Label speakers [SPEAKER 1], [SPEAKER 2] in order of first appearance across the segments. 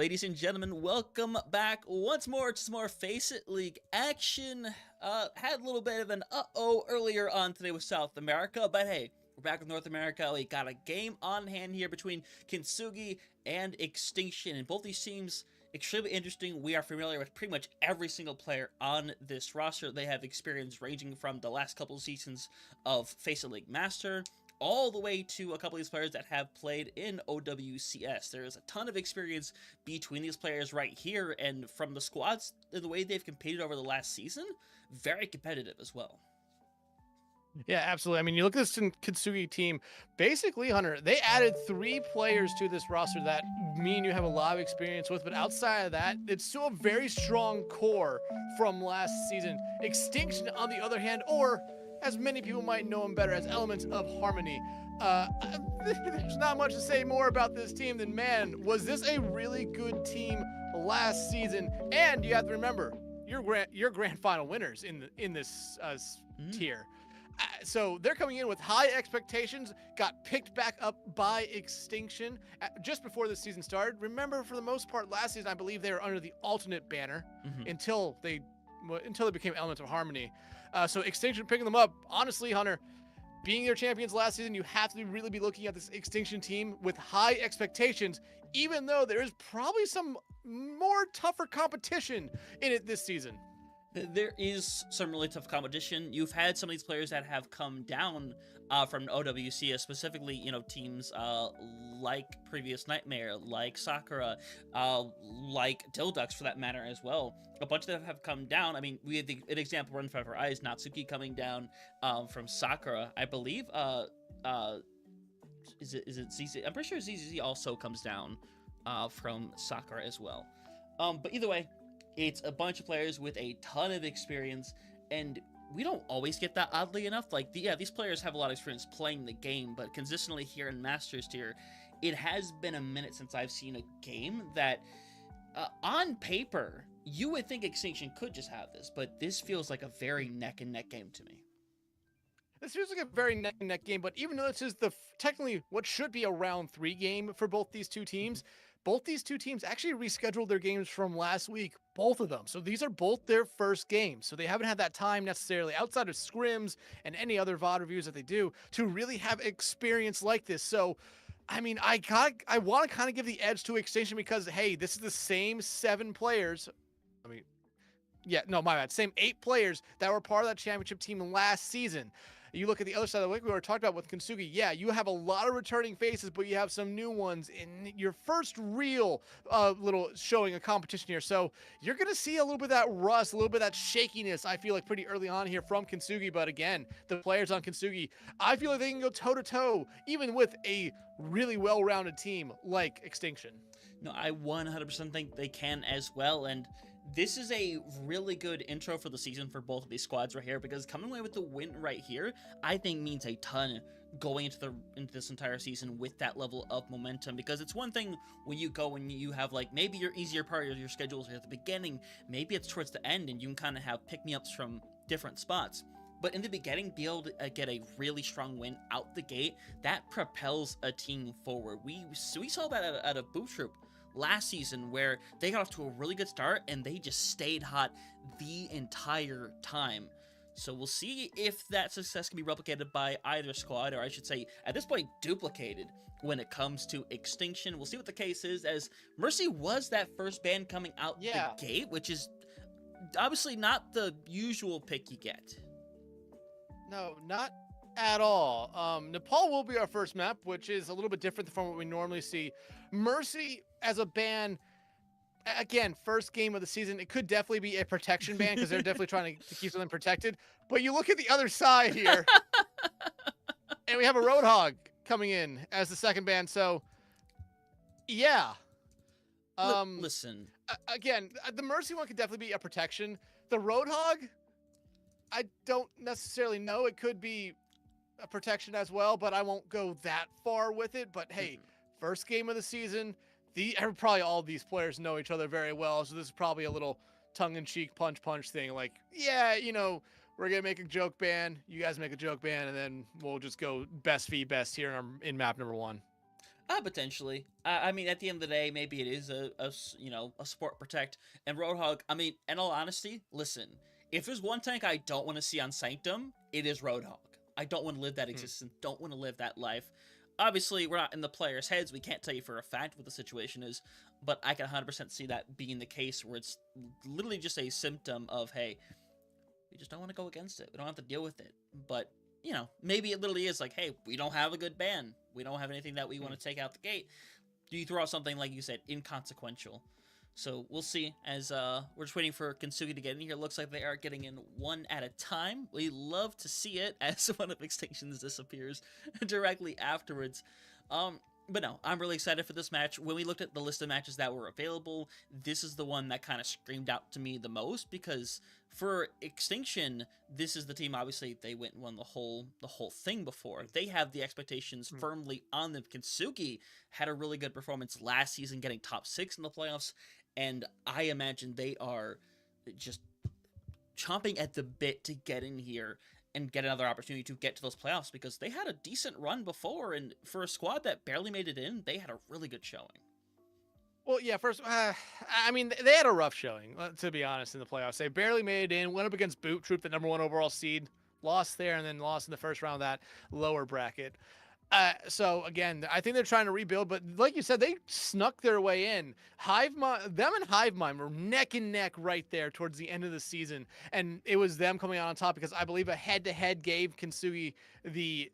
[SPEAKER 1] ladies and gentlemen, welcome back once more to some more Faceit League action. Had a little bit of an uh-oh earlier on today with South America, but hey, we're back with North America. We got a game on hand here between Kintsugi and Extinction, and both these teams extremely interesting. We are familiar with pretty much every single player on this roster. They have experience ranging from the last couple of seasons of Faceit League Master all the way to a couple of these players that have played in OWCS. There is a ton of experience between these players right here, and from the squads, the way they've competed over the last season, very competitive as well.
[SPEAKER 2] Yeah, absolutely. I mean, you look at this Kintsugi team, basically, Hunter, they added 3 players to this roster that me and you have a lot of experience with, but outside of that, it's still a very strong core from last season. Extinction, on the other hand, or as many people might know him better as Elements of Harmony. There's not much to say more about this team than, man, was this a really good team last season? And you have to remember, you're grand final winners in this tier. So they're coming in with high expectations, got picked back up by Extinction just before the season started. Remember, for the most part, last season, I believe they were under the alternate banner until they became Elements of Harmony. So Extinction picking them up. Honestly, Hunter, being their champions last season, you have to really be looking at this Extinction team with high expectations, even though there is probably some more tougher competition in it this season.
[SPEAKER 1] There is some really tough competition. You've had some of these players that have come down from OWCS, specifically, teams like previous Nightmare, like Sakura, like Dildux for that matter as well. A bunch of them have come down. I mean, we had an example right in front of our eyes, Natsuki coming down from Sakura. I believe, is it ZZ? I'm pretty sure ZZ also comes down from Sakura as well. But either way, it's a bunch of players with a ton of experience, and we don't always get that, oddly enough. Like, these players have a lot of experience playing the game, but consistently here in Masters tier, it has been a minute since I've seen a game that, on paper, you would think Extinction could just have this, but this feels like a very neck-and-neck game to me.
[SPEAKER 2] This feels like a very neck-and-neck game, but even though this is technically what should be a round 3 game for both these two teams, both these two teams actually rescheduled their games from last week, both of them. So these are both their first games. So they haven't had that time necessarily outside of scrims and any other VOD reviews that they do to really have experience like this. So, I mean, I want to kind of give the edge to Extinction because, hey, this is the same 7 players. My bad. Same 8 players that were part of that championship team last season. You look at the other side of the week, we were talking about with Kintsugi. Yeah, you have a lot of returning faces, but you have some new ones in your first real little showing of competition here. So you're going to see a little bit of that rust, a little bit of that shakiness, I feel like, pretty early on here from Kintsugi. But again, the players on Kintsugi, I feel like they can go toe-to-toe, even with a really well-rounded team like Extinction.
[SPEAKER 1] No, I 100% think they can as well, and this is a really good intro for the season for both of these squads right here, because coming away with the win right here, I think means a ton going into this entire season with that level of momentum. Because it's one thing when you go and you have, like, maybe your easier part of your schedules are at the beginning, maybe it's towards the end, and you can kind of have pick-me-ups from different spots. But in the beginning, be able to get a really strong win out the gate, that propels a team forward. We saw that at a Boot Troop last season, where they got off to a really good start and they just stayed hot the entire time. So we'll see if that success can be replicated by either squad, or I should say, at this point, duplicated when it comes to Extinction. We'll see what the case is, as Mercy was that first ban coming out the gate, which is obviously not the usual pick you get.
[SPEAKER 2] No, not at all. Nepal will be our first map, which is a little bit different from what we normally see. Mercy as a ban, again, first game of the season, it could definitely be a protection ban because they're definitely trying to keep something protected. But you look at the other side here, and we have a Roadhog coming in as the second ban. So, yeah.
[SPEAKER 1] Listen.
[SPEAKER 2] Again, the Mercy one could definitely be a protection. The Roadhog, I don't necessarily know. It could be a protection as well, but I won't go that far with it. But hey, first game of the season, probably all these players know each other very well, so this is probably a little tongue-in-cheek punch thing. Like, yeah, we're gonna make a joke ban, you guys make a joke ban, and then we'll just go best v best here in map number 1.
[SPEAKER 1] Potentially. I mean, at the end of the day, maybe it is a support protect. And Roadhog, I mean, in all honesty, listen, if there's one tank I don't want to see on Sanctum, it is Roadhog. I don't want to live that existence, don't want to live that life. Obviously, we're not in the players' heads, we can't tell you for a fact what the situation is, but I can 100% see that being the case where it's literally just a symptom of, hey, we just don't want to go against it, we don't have to deal with it. But you know, maybe it literally is like, hey, we don't have a good ban. We don't have anything that we want to take out the gate. Do you throw out something, like you said, inconsequential? So we'll see as we're just waiting for Kintsugi to get in here. Looks like they are getting in one at a time. We love to see it as one of Extinctions disappears directly afterwards. But no, I'm really excited for this match. When we looked at the list of matches that were available, this is the one that kind of screamed out to me the most, because for Extinction, this is the team, obviously, they went and won the whole thing before. They have the expectations firmly on them. Kintsugi had a really good performance last season, getting top 6 in the playoffs, and I imagine they are just chomping at the bit to get in here and get another opportunity to get to those playoffs, because they had a decent run before, and for a squad that barely made it in, they had a really good showing.
[SPEAKER 2] Well, yeah, first, I mean, they had a rough showing, to be honest, in the playoffs. They barely made it in, went up against Boot Troop, the #1 overall seed, lost there, and then lost in the first round of that lower bracket. So again, I think they're trying to rebuild, but like you said, they snuck their way in. Them and Hivemind were neck and neck right there towards the end of the season, and it was them coming out on top because I believe a head-to-head gave Kintsugi the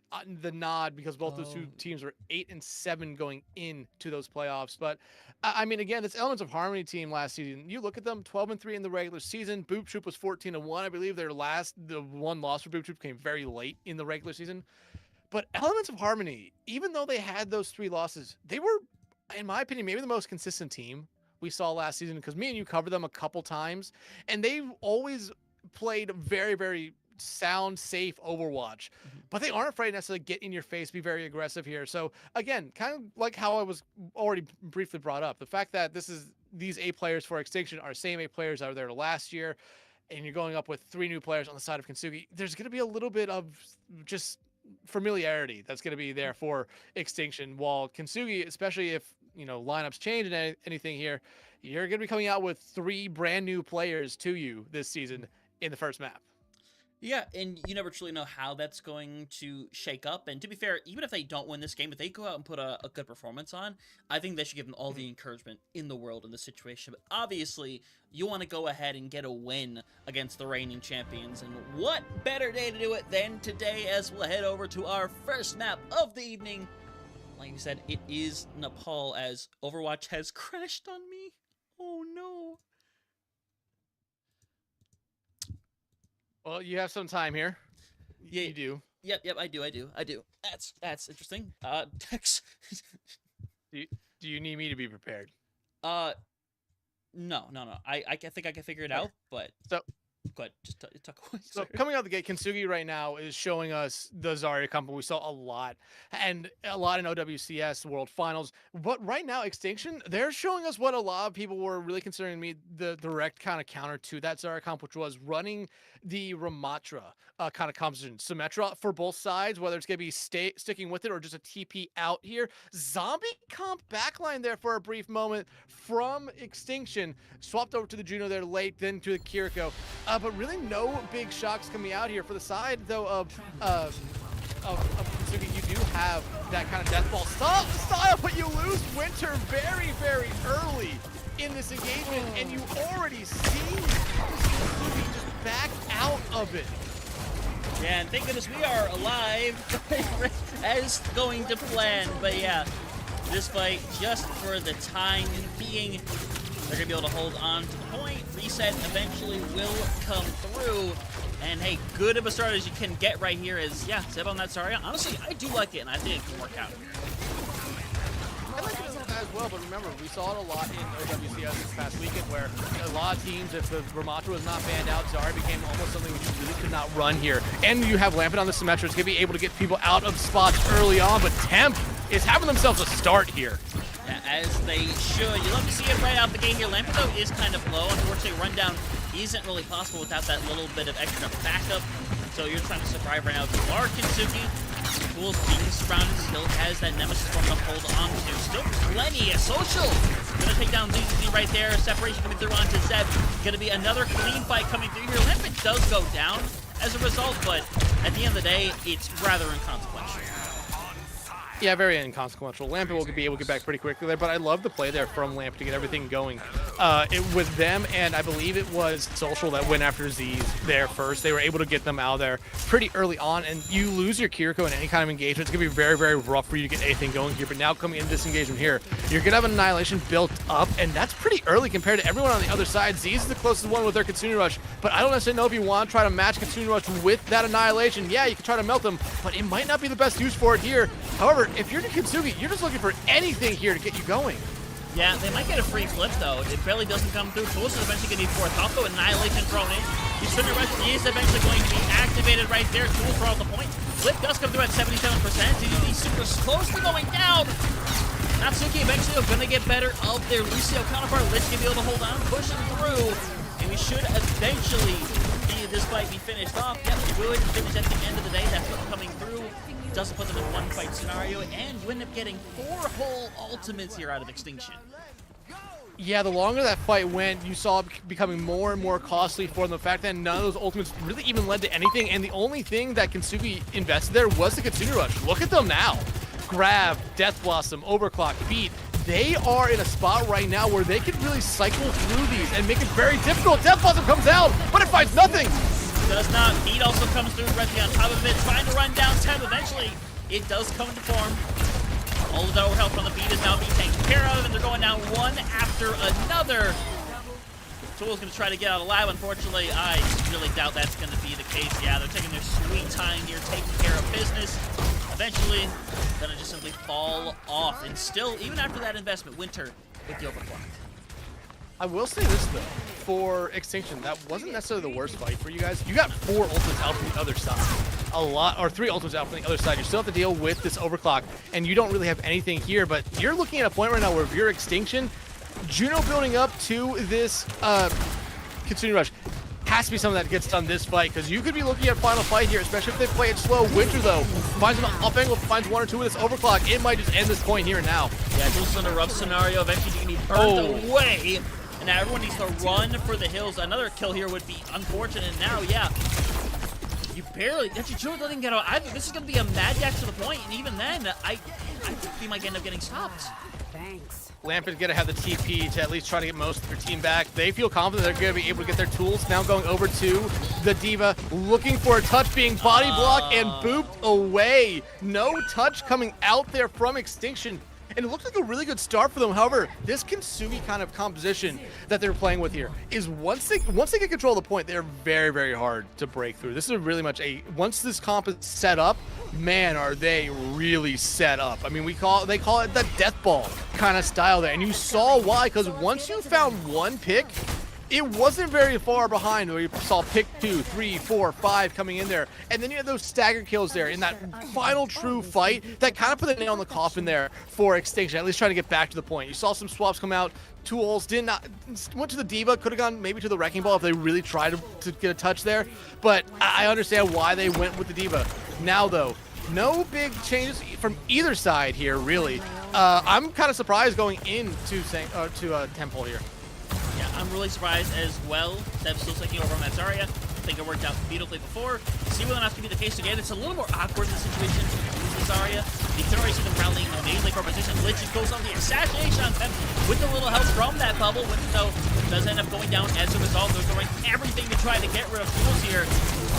[SPEAKER 2] nod, because both those two teams were 8-7 going into those playoffs. But I mean, again, this Elements of Harmony team last season, you look at them, 12-3 in the regular season. Boot Troop was 14-1. I believe the one loss for Boot Troop came very late in the regular season. But Elements of Harmony, even though they had those 3 losses, they were, in my opinion, maybe the most consistent team we saw last season, because me and you covered them a couple times, and they've always played very, very sound, safe Overwatch. But they aren't afraid necessarily to get in your face, be very aggressive here. So again, kind of like how I was already briefly brought up, the fact that these 8 players for Extinction are same 8 players that were there last year, and you're going up with 3 new players on the side of Kintsugi, there's going to be a little bit of just familiarity that's going to be there for Extinction, while Kintsugi, especially if lineups change and anything here, you're going to be coming out with 3 brand new players to you this season in the first map.
[SPEAKER 1] Yeah, and you never truly know how that's going to shake up. And to be fair, even if they don't win this game, if they go out and put a good performance on, I think they should give them all the encouragement in the world in this situation. But obviously, you want to go ahead and get a win against the reigning champions. And what better day to do it than today, as we'll head over to our first map of the evening. Like you said, it is Nepal, as Overwatch has crashed on me. Oh no.
[SPEAKER 2] Well, you have some time here.
[SPEAKER 1] Yeah,
[SPEAKER 2] you do.
[SPEAKER 1] Yep, I do. That's interesting. Dex.
[SPEAKER 2] Do you need me to be prepared?
[SPEAKER 1] No. I think I can figure it out, but
[SPEAKER 2] so
[SPEAKER 1] go ahead, just talk away.
[SPEAKER 2] So coming out the gate, Kintsugi right now is showing us the Zarya combo. We saw a lot in OWCS World Finals. But right now, Extinction, they're showing us what a lot of people were really considering the direct kind of counter to that Zarya comp, which was running the Ramatra kind of composition. Symmetra for both sides, whether it's going to be sticking with it or just a TP out here. Zombie comp backline there for a brief moment from Extinction. Swapped over to the Juno there late, then to the Kiriko. But really no big shocks coming out here. For the side, though, of Kintsugi, you do have that kind of death ball style, but you lose Winter very, very early in this engagement, and you already see Kintsugi just back out of it.
[SPEAKER 1] Yeah, and thank goodness we are alive as going to plan. But yeah, this fight, just for the time being, they're going to be able to hold on to the point. Reset eventually will come through. And hey, good of a start as you can get right here is, yeah, Zeb on that Zarya. Honestly, I do like it, and I think it can work out.
[SPEAKER 2] I like it as well, but remember, we saw it a lot in OWCS this past weekend, where a lot of teams, if the Ramatra was not banned out, Zarya became almost something which you really could not run here. And you have Lampet on the Symmetra. It's going to be able to get people out of spots early on, but Temp is having themselves a start here.
[SPEAKER 1] Yeah, as they should. You love to see it right out the gate here. Lampet, though, is kind of low. Unfortunately, rundown isn't really possible without that little bit of extra backup. So you're trying to survive right now. If you are Kintsugi, Tools being surrounded, still has that Nemesis form to hold on to. Still plenty of social. Gonna take down ZZZ right there. Separation coming through onto Zeb. Gonna be another clean fight coming through here. Limpet does go down as a result, but at the end of the day, it's rather inconsequential.
[SPEAKER 2] Yeah, very inconsequential. Lampet will be able to get back pretty quickly there, but I love the play there from Lamp to get everything going. With them, and I believe it was Social that went after Z's there first. They were able to get them out of there pretty early on, and you lose your Kiriko in any kind of engagement. It's going to be very, very rough for you to get anything going here, but now coming into this engagement here, you're going to have an Annihilation built up, and that's pretty early compared to everyone on the other side. Z's is the closest one with their Kitsune Rush, but I don't necessarily know if you want to try to match Kitsune Rush with that Annihilation. Yeah, you can try to melt them, but it might not be the best use for it here. However, if you're the Kintsugi, you're just looking for anything here to get you going.
[SPEAKER 1] Yeah, they might get a free flip though. It barely doesn't come through. Tools is eventually going to be fourth. Also, Annihilation thrown in. The Spinner Rush is eventually going to be activated right there. Tools for all the point. Flip does come through at 77%. ZZZ super close to going down. Natsuki eventually are going to get better of their Lucio counterpart. Lich can be able to hold on, pushing through. And we should eventually see this fight be finished off. Yep, it would finish at the end of the day. That's what's coming through. Doesn't put them in one fight scenario, and you end up getting 4 whole ultimates here out of Extinction.
[SPEAKER 2] Yeah, the longer that fight went, you saw it becoming more and more costly for them. The fact that none of those ultimates really even led to anything, and the only thing that Kintsugi invested there was the Kitsune Rush. Look at them now. Grab, Death Blossom, Overclock, Beat. They are in a spot right now where they could really cycle through these and make it very difficult. Death Blossom comes out, but it finds nothing.
[SPEAKER 1] Does not. Beat also comes through directly on top of it, trying to run down Ted. Eventually, it does come into form. All of the overhealth from the Beat is now being taken care of, and they're going down one after another. Tool's going to try to get out alive. Unfortunately, I really doubt that's going to be the case. Yeah, they're taking their sweet time here, taking care of business. Eventually, going to just simply fall off. And still, even after that investment, Winter with the overclock.
[SPEAKER 2] I will say this though, for Extinction, that wasn't necessarily the worst fight for you guys. You got 4 ultimates out from the other side. Or 3 ultimates out from the other side. You still have to deal with this overclock, and you don't really have anything here, but you're looking at a point right now where if you're Extinction, Juno building up to this Kitsune Rush has to be something that gets done this fight, because you could be looking at final fight here, especially if they play it slow. Winter though, finds an up angle, finds 1 or 2 with this overclock. It might just end this point here and now.
[SPEAKER 1] Yeah, Jules in a rough scenario. Eventually you can be burned away. And now everyone needs to run for the hills. Another kill here would be unfortunate. Now, yeah, you barely. Actually, Jules doesn't get out. I think this is going to be a mad dash to the point, and even then, I think he might end up getting stopped.
[SPEAKER 3] Thanks.
[SPEAKER 2] Lamp is going to have the TP to at least try to get most of their team back. They feel confident they're going to be able to get their tools. Now going over to the D.Va, looking for a touch, being body blocked and booped away. No touch coming out there from Extinction. And it looks like a really good start for them. However, this Kintsugi kind of composition that they're playing with here is once they get control of the point, they're very, very hard to break through. This is really much once this comp is set up, man, are they really set up. I mean, they call it the death ball kind of style there. And you saw why, because once you found one pick, it wasn't very far behind where you saw pick 2, 3, 4, 5 coming in there. And then you had those stagger kills there in that final true fight that kind of put the nail in the coffin there for Extinction, at least trying to get back to the point. You saw some swaps come out. Tools went to the D.Va, could have gone maybe to the Wrecking Ball if they really tried to get a touch there. But I understand why they went with the D.Va. Now though, no big changes from either side here, really. I'm kind of surprised going into Temple here.
[SPEAKER 1] Yeah, I'm really surprised as well. Seb's still taking over on that Zarya. I think it worked out beautifully before. See whether or not it's going to be the case again. It's a little more awkward in the situation with Zarya. You can already see them rallying amazingly for position. Lich goes on the assassination on them with a little help from that bubble. Winter, though, does end up going down as a result. They're doing everything to try to get rid of Tools here.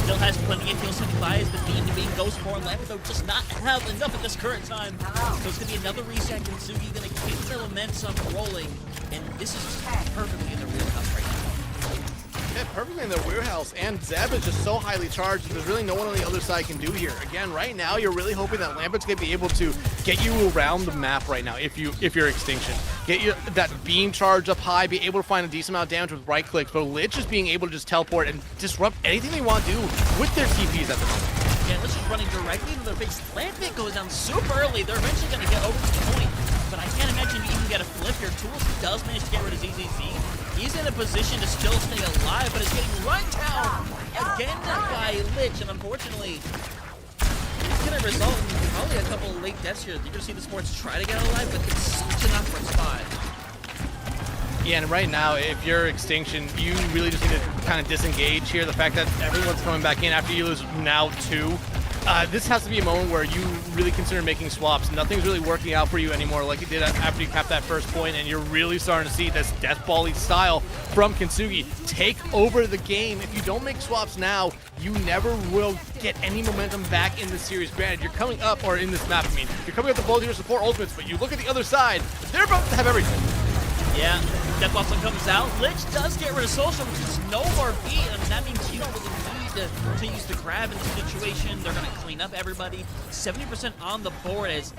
[SPEAKER 1] Still has plenty of heals. Buys the beam to being Ghost Form. Lamp, though, just not have enough at this current time. So it's going to be another reset. Kintsugi going to keep the momentum rolling. And this is just perfectly in the wheelhouse right now.
[SPEAKER 2] Yeah, perfectly in the warehouse, and Zeb is just so highly charged. There's really no one on the other side can do here. Again, right now, you're really hoping that Lambert's gonna be able to get you around the map right now. If you're Extinction, get you that beam charge up high, be able to find a decent amount of damage with right clicks. But Lich is being able to just teleport and disrupt anything they want to do with their TPs at the moment.
[SPEAKER 1] Yeah, Lich is running directly into their face. Lampit goes down super early. They're eventually gonna get over to the point. But I can't imagine you even get a flip here. Tools does manage to get rid of ZZZ. He's in a position to still stay alive, but is getting run down again by Lich, and unfortunately, he's unfortunate result and probably a couple of late deaths here. You're going to see the sports try to get alive, but it's such an awkward spot.
[SPEAKER 2] Yeah, and right now, if you're Extinction, you really just need to kind of disengage here. The fact that everyone's coming back in after you lose now 2. This has to be a moment where you really consider making swaps. Nothing's really working out for you anymore like it did after you capped that first point, and you're really starting to see this deathball-y style from Kintsugi take over the game. If you don't make swaps now, you never will get any momentum back in the series. Granted, you're coming up, or in this map, I mean, you're coming up with both your support ultimates, but you look at the other side, they're about to have everything.
[SPEAKER 1] Yeah, Death Blossom comes out. Lich does get rid of Social, which is no more beat. I mean, that means you don't really need to use the grab in this situation. They're going to clean up everybody. 70% on the board as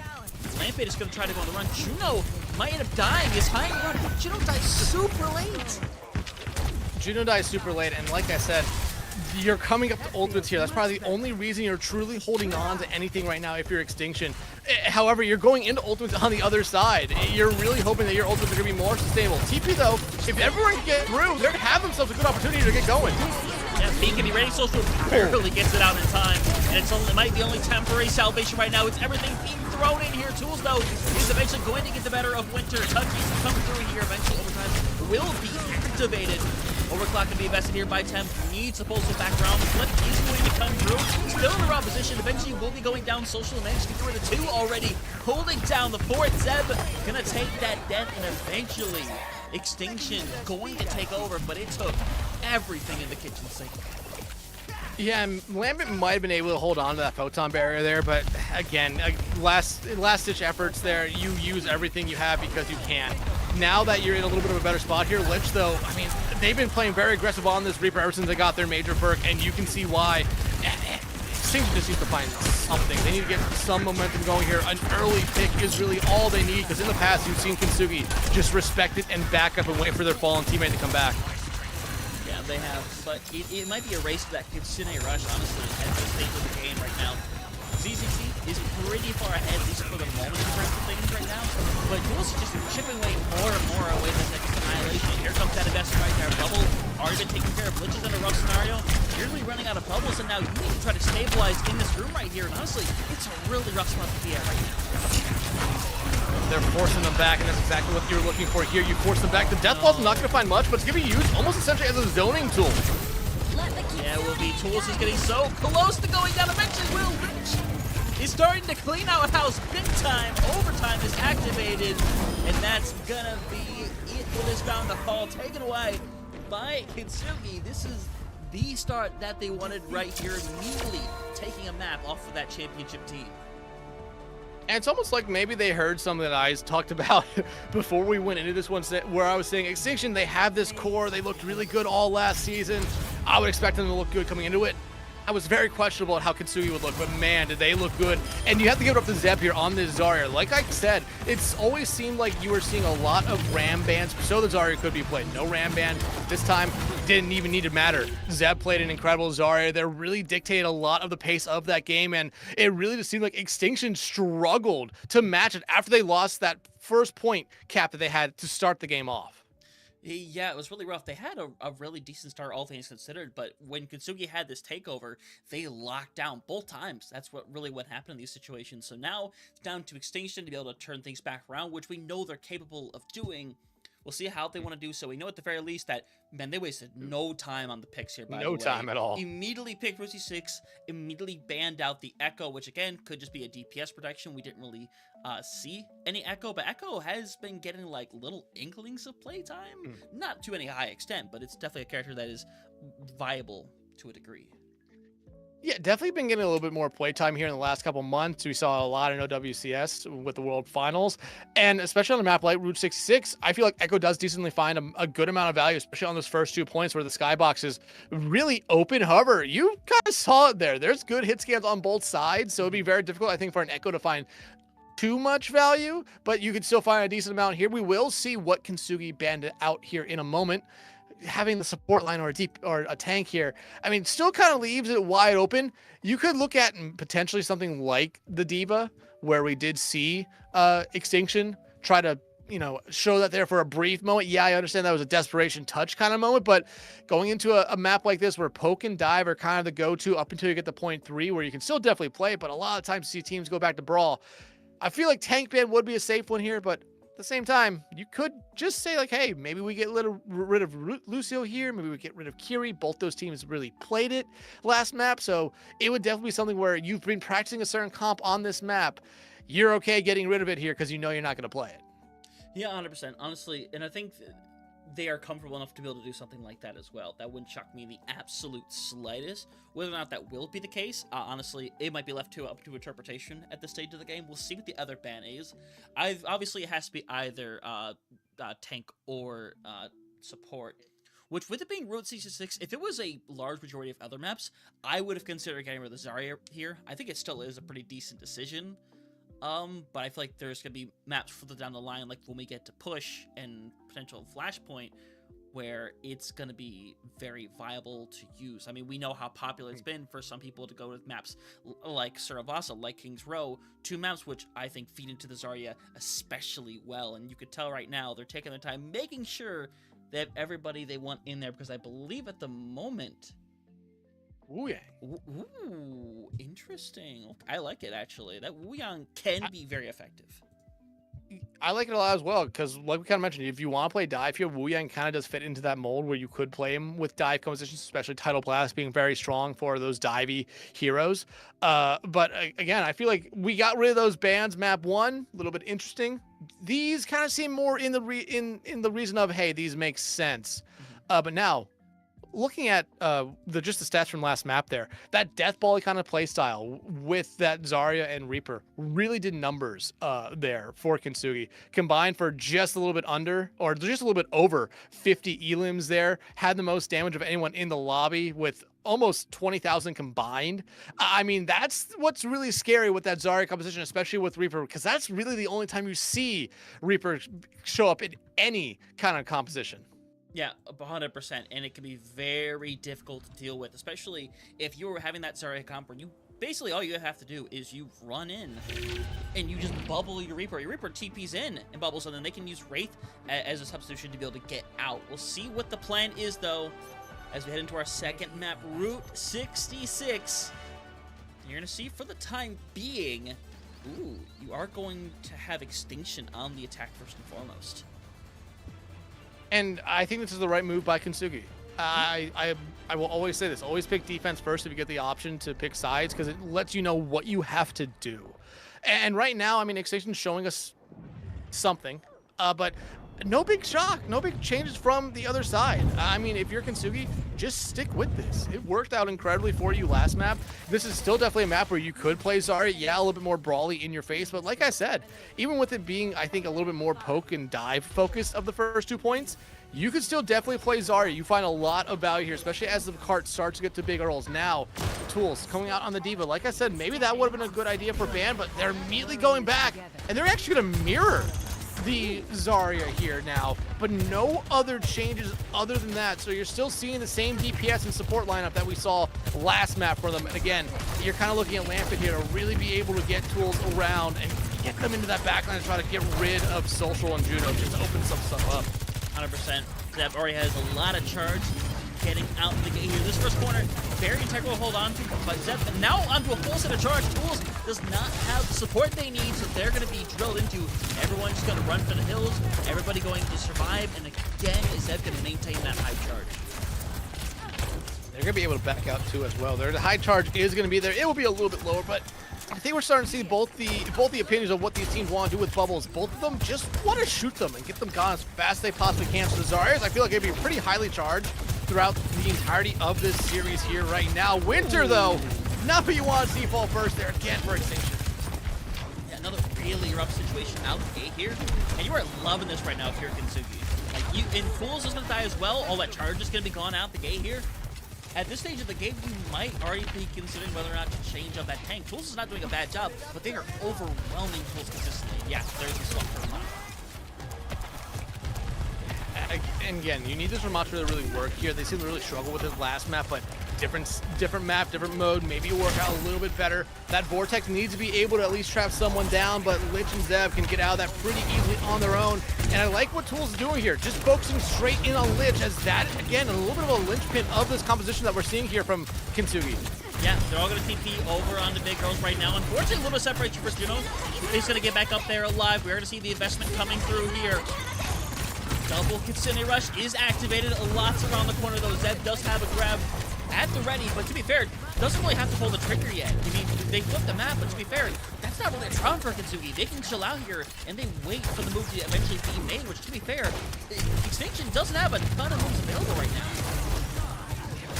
[SPEAKER 1] Lampade is going to try to go on the run. Juno might end up dying. His high run. Juno dies super late.
[SPEAKER 2] Juno dies super late, and like I said, you're coming up to ultimates here. That's probably the only reason you're truly holding on to anything right now if you're Extinction. However, you're going into ultimates on the other side. You're really hoping that your ultimates are going to be more sustainable. TP, though, if everyone can get through, they're going to have themselves a good opportunity to get going.
[SPEAKER 1] Yeah, Bean can be ready. Social barely gets it out in time. And it might be only temporary salvation right now. It's everything being thrown in here. Tools, though, is eventually going to get the better of Winter. Touches come through here. Eventually, overtime will be activated. Overclock can be invested here by Temp. Needs the postal background. Flip is going to come through. Still in the raw position. Eventually will be going down. Social managed to get rid of 2 already. Holding down the 4th. Zeb gonna take that death, and eventually Extinction going to take over, but it took everything in the kitchen sink.
[SPEAKER 2] Yeah, Lambert might have been able to hold on to that photon barrier there, but again, last-ditch efforts there. You use everything you have because you can. Now that you're in a little bit of a better spot here, Lich, though, I mean, they've been playing very aggressive on this Reaper ever since they got their major perk, and you can see why. Extinction just needs to find something. They need to get some momentum going here. An early pick is really all they need, because in the past, you've seen Kintsugi just respect it and back up and wait for their fallen teammate to come back.
[SPEAKER 1] Yeah, they have, but it might be a race to that Kitsune Rush, honestly, at this stage of the game right now. ZZC is pretty far ahead, at least for the moment in terms of things right now, but Jules is just chipping away more and more away from the next annihilation. Here comes that investment right there. Bubble already been taking care of. Lich is in a rough scenario. You're really running out of bubbles, and now you need to try to stabilize in this room right here, and honestly, it's a really rough spot to be at right now.
[SPEAKER 2] They're forcing them back, and that's exactly what you're looking for here. You force them back. The Death Ball's not going to find much, but it's going to be used almost essentially as a zoning tool.
[SPEAKER 1] Yeah, will be. Tools is getting so close to going down. Eventually, will Lich is starting to clean out house big time. Overtime is activated, and that's gonna be it for this round to fall. Taken away by Kintsugi. This is the start that they wanted right here, immediately taking a map off of that championship team.
[SPEAKER 2] And it's almost like maybe they heard something that I talked about before we went into this one, where I was saying, Extinction, they have this core. They looked really good all last season. I would expect them to look good coming into it. I was very questionable at how Kintsugi would look, but man, did they look good. And you have to give it up to Zeb here on this Zarya. Like I said, it's always seemed like you were seeing a lot of Ram bans, so the Zarya could be played. No Ram ban. This time, didn't even need to matter. Zeb played an incredible Zarya. They really dictated a lot of the pace of that game, and it really just seemed like Extinction struggled to match it after they lost that first point cap that they had to start the game off.
[SPEAKER 1] Yeah, it was really rough. They had a really decent start, all things considered, but when Kintsugi had this takeover, they locked down both times. That's what happened in these situations. So now it's down to Extinction to be able to turn things back around, which we know they're capable of doing. We'll see how they want to do so. We know at the very least that, man, they wasted no time on the picks here, by the way.
[SPEAKER 2] No time at all.
[SPEAKER 1] Immediately picked Rosie 6, immediately banned out the Echo, which again could just be a DPS protection. We didn't really see any Echo, but Echo has been getting like little inklings of playtime. Not to any high extent, but it's definitely a character that is viable to a degree.
[SPEAKER 2] Yeah, definitely been getting a little bit more playtime here in the last couple months. We saw a lot in OWCS with the World Finals, and especially on the map like Route 66, I feel like Echo does decently find a good amount of value, especially on those first 2 points where the skybox is really open hover. You kind of saw it there. There's good hit scans on both sides, so it'd be very difficult, I think, for an Echo to find too much value, but you could still find a decent amount here. We will see what Kintsugi banned out here in a moment. Having the support line or a tank here, I mean, still kind of leaves it wide open. You could look at potentially something like the D.Va, where we did see Extinction try to you know, show that there for a brief moment. Yeah, I understand that was a desperation touch kind of moment, but going into a map like this where poke and dive are kind of the go-to up until you get to point 3, where you can still definitely play, but a lot of times you see teams go back to brawl. I feel like tank ban would be a safe one here, but at the same time, you could just say like, hey, maybe we get rid of Lucio here. Maybe we get rid of Kiri. Both those teams really played it last map. So it would definitely be something where you've been practicing a certain comp on this map. You're okay getting rid of it here because you know you're not going to play it.
[SPEAKER 1] Yeah, 100%. Honestly, and I think they are comfortable enough to be able to do something like that as well. That wouldn't shock me in the absolute slightest. Whether or not that will be the case, honestly, it might be left up to interpretation at this stage of the game. We'll see what the other ban is. Obviously, it has to be either tank or support. Which, with it being Road 66, if it was a large majority of other maps, I would have considered getting rid of the Zarya here. I think it still is a pretty decent decision. But I feel like there's going to be maps further down the line, like when we get to push and potential flashpoint, where it's going to be very viable to use. I mean, we know how popular it's been for some people to go with maps like Suravasa, like King's Row, 2 maps which I think feed into the Zarya especially well. And you could tell right now they're taking their time, making sure they have everybody they want in there, because I believe at the moment...
[SPEAKER 2] Wu Yang.
[SPEAKER 1] Ooh, interesting. I like it, actually. That Wu Yang can be very effective.
[SPEAKER 2] I like it a lot as well, because like we kind of mentioned, if you want to play dive here, Wu Yang kind of does fit into that mold where you could play him with dive compositions, especially Tidal Blast being very strong for those divey heroes. But again, I feel like we got rid of those bans. Map 1, a little bit interesting. These kind of seem more in the reason of, hey, these make sense. But now, looking at just the stats from last map there, that death ball kind of play style with that Zarya and Reaper really did numbers there for Kintsugi. Combined for just a little bit under, or just a little bit over 50 elims there, had the most damage of anyone in the lobby with almost 20,000 combined. I mean, that's what's really scary with that Zarya composition, especially with Reaper, because that's really the only time you see Reaper show up in any kind of composition.
[SPEAKER 1] Yeah, 100%, and it can be very difficult to deal with, especially if you're having that Zarya comp where you basically all you have to do is you run in and you just bubble your Reaper. Your Reaper TP's in and bubbles, and then they can use Wraith as a substitution to be able to get out. We'll see what the plan is, though, as we head into our second map, Route 66. You're going to see for the time being, ooh, you are going to have Extinction on the attack first and foremost.
[SPEAKER 2] And I think this is the right move by Kintsugi. I will always say this. Always pick defense first if you get the option to pick sides, because it lets you know what you have to do. And right now, I mean, Extinction's showing us something, but no big shock, no big changes from the other side. I mean, if you're Kintsugi, just stick with this. It worked out incredibly for you last map. This is still definitely a map where you could play Zarya. Yeah, a little bit more brawly in your face, but like I said, even with it being, I think, a little bit more poke and dive focused of the first 2 points, you could still definitely play Zarya. You find a lot of value here, especially as the cart starts to get to bigger roles. Now, tools coming out on the Diva. Like I said, maybe that would have been a good idea for ban, but they're immediately going back, and they're actually going to mirror the Zarya here now, but no other changes other than that. So you're still seeing the same DPS and support lineup that we saw last map for them. And again, you're kind of looking at Lampet here to really be able to get tools around and get them into that backline and try to get rid of Social and Judo, just to open some stuff up.
[SPEAKER 1] 100%. Zeb already has a lot of charge getting out the gate here. This first corner, very integral to hold on to, but Zeb now onto a full set of charge. Tools does not have the support they need, so they're going to be drilled into. Everyone's just going to run for the hills, everybody going to survive, and again, is Zeb going to maintain that high charge?
[SPEAKER 2] They're going to be able to back out too as well. Their high charge is going to be there. It will be a little bit lower, but I think we're starting to see both the opinions of what these teams want to do with bubbles. Both of them just want to shoot them and get them gone as fast as they possibly can. So the Zaryas, I feel like it'd be pretty highly charged throughout the entirety of this series here right now. Winter, though, not what you want to see fall first there again for Extinction.
[SPEAKER 1] Yeah, another really rough situation out the gate here, and you are loving this right now if you're Kintsugi. Like, and Fools is going to die as well. All that charge is going to be gone out the gate here. At this stage of the game, you might already be considering whether or not to change up that tank. Tools is not doing a bad job, but they are overwhelming Tools consistently. Yeah, there's the swap for Ramon.
[SPEAKER 2] And again, you need this Ramon to really work here. They seem to really struggle with this last map, but different map, different mode. Maybe it'll work out a little bit better. That Vortex needs to be able to at least trap someone down, but Lich and Zeb can get out of that pretty easily on their own. And I like what Tool's doing here, just focusing straight in on Lich, as that, again, a little bit of a linchpin of this composition that we're seeing here from Kintsugi.
[SPEAKER 1] Yeah, they're all going to TP over on the big girls right now. Unfortunately, a little separation for Juno. He's going to get back up there alive. We're going to see the investment coming through here. Double Kitsune Rush is activated. Lots around the corner, though. Zeb does have a grab at the ready, but to be fair, doesn't really have to pull the trigger yet. I mean, they flip the map, but to be fair, that's not really a problem for Kintsugi. They can chill out here, and they wait for the move to eventually be made, which, to be fair, Extinction doesn't have a ton of moves available right now.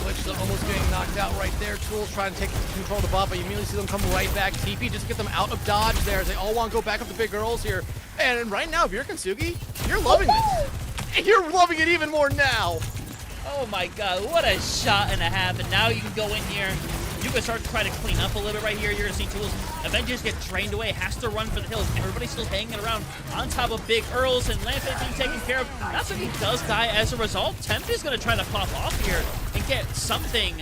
[SPEAKER 2] Lich is almost getting knocked out right there. Tool's trying to take control of the bot, but you immediately see them come right back. TP just get them out of dodge there, as they all want to go back up the big girls here. And right now, if you're Kintsugi, you're loving this. You're loving it even more now.
[SPEAKER 1] Oh my god, what a shot and a half. And now you can go in here. You can start to try to clean up a little bit right here. You're going to see Tools Avengers get drained away. Has to run for the hills. Everybody's still hanging around on top of Big Earls, and Lampet being taken care of. That's when he does die as a result. Temp is going to try to pop off here and get something.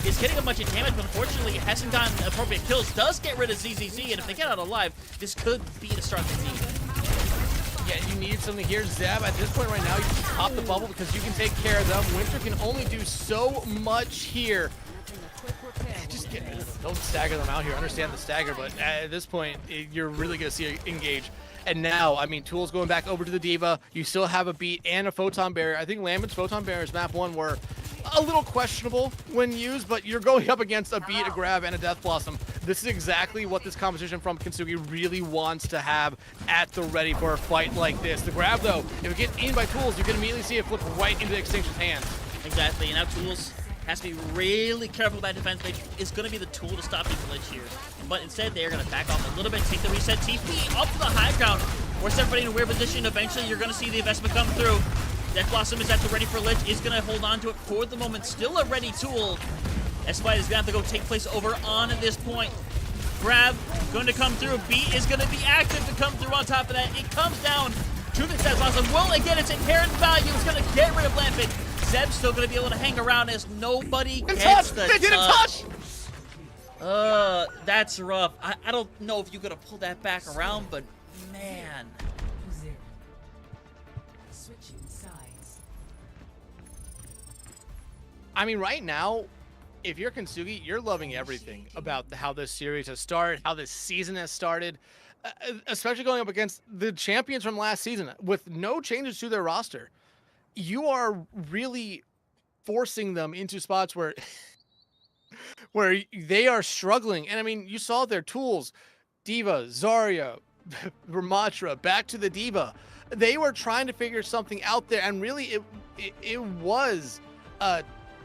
[SPEAKER 1] Is getting a bunch of damage, but unfortunately hasn't gotten appropriate kills. Does get rid of ZZZ, and if they get out alive, this could be the start of the season.
[SPEAKER 2] Yeah, you need something here. Zeb, at this point right now, you just pop the bubble because you can take care of them. Winter can only do so much here. Just don't stagger them out here. Understand the stagger, but at this point, you're really going to see it engage. And now, I mean, Tool's going back over to the Diva. You still have a beat and a Photon Barrier. I think Lambert's Photon Barriers map 1 were a little questionable when used, but you're going up against a beat, a grab, and a Death Blossom. This is exactly what this competition from Kintsugi really wants to have at the ready for a fight like this. The grab, though, if it gets in by Tools, you can immediately see it flip right into Extinction's hands.
[SPEAKER 1] Exactly, and now Tools has to be really careful about defense. It's going to be the tool to stop the glitch here. But instead, they're going to back off a little bit, take the reset, TP up to the high ground, force everybody in a weird position. Eventually, you're going to see the investment come through. Death Blossom is at the ready for Lich, is going to hold on to it for the moment. Still a ready tool. That fight is going to have to go take place over on at this point. Grab going to come through. Beat is going to be active to come through on top of that. It comes down to the Death Blossom. Will it get its inherent value? It's going to get rid of Lampet. Zeb's still going to be able to hang around as nobody gets the touch.
[SPEAKER 2] They didn't touch!
[SPEAKER 1] That's rough. I don't know if you could have pulled that back around, but man.
[SPEAKER 2] I mean, right now, if you're Kintsugi, you're loving everything about how this series has started, how this season has started, especially going up against the champions from last season with no changes to their roster. You are really forcing them into spots where where they are struggling. And I mean, you saw their tools, Diva, Zarya, Ramatra, back to the Diva. They were trying to figure something out there, and really it was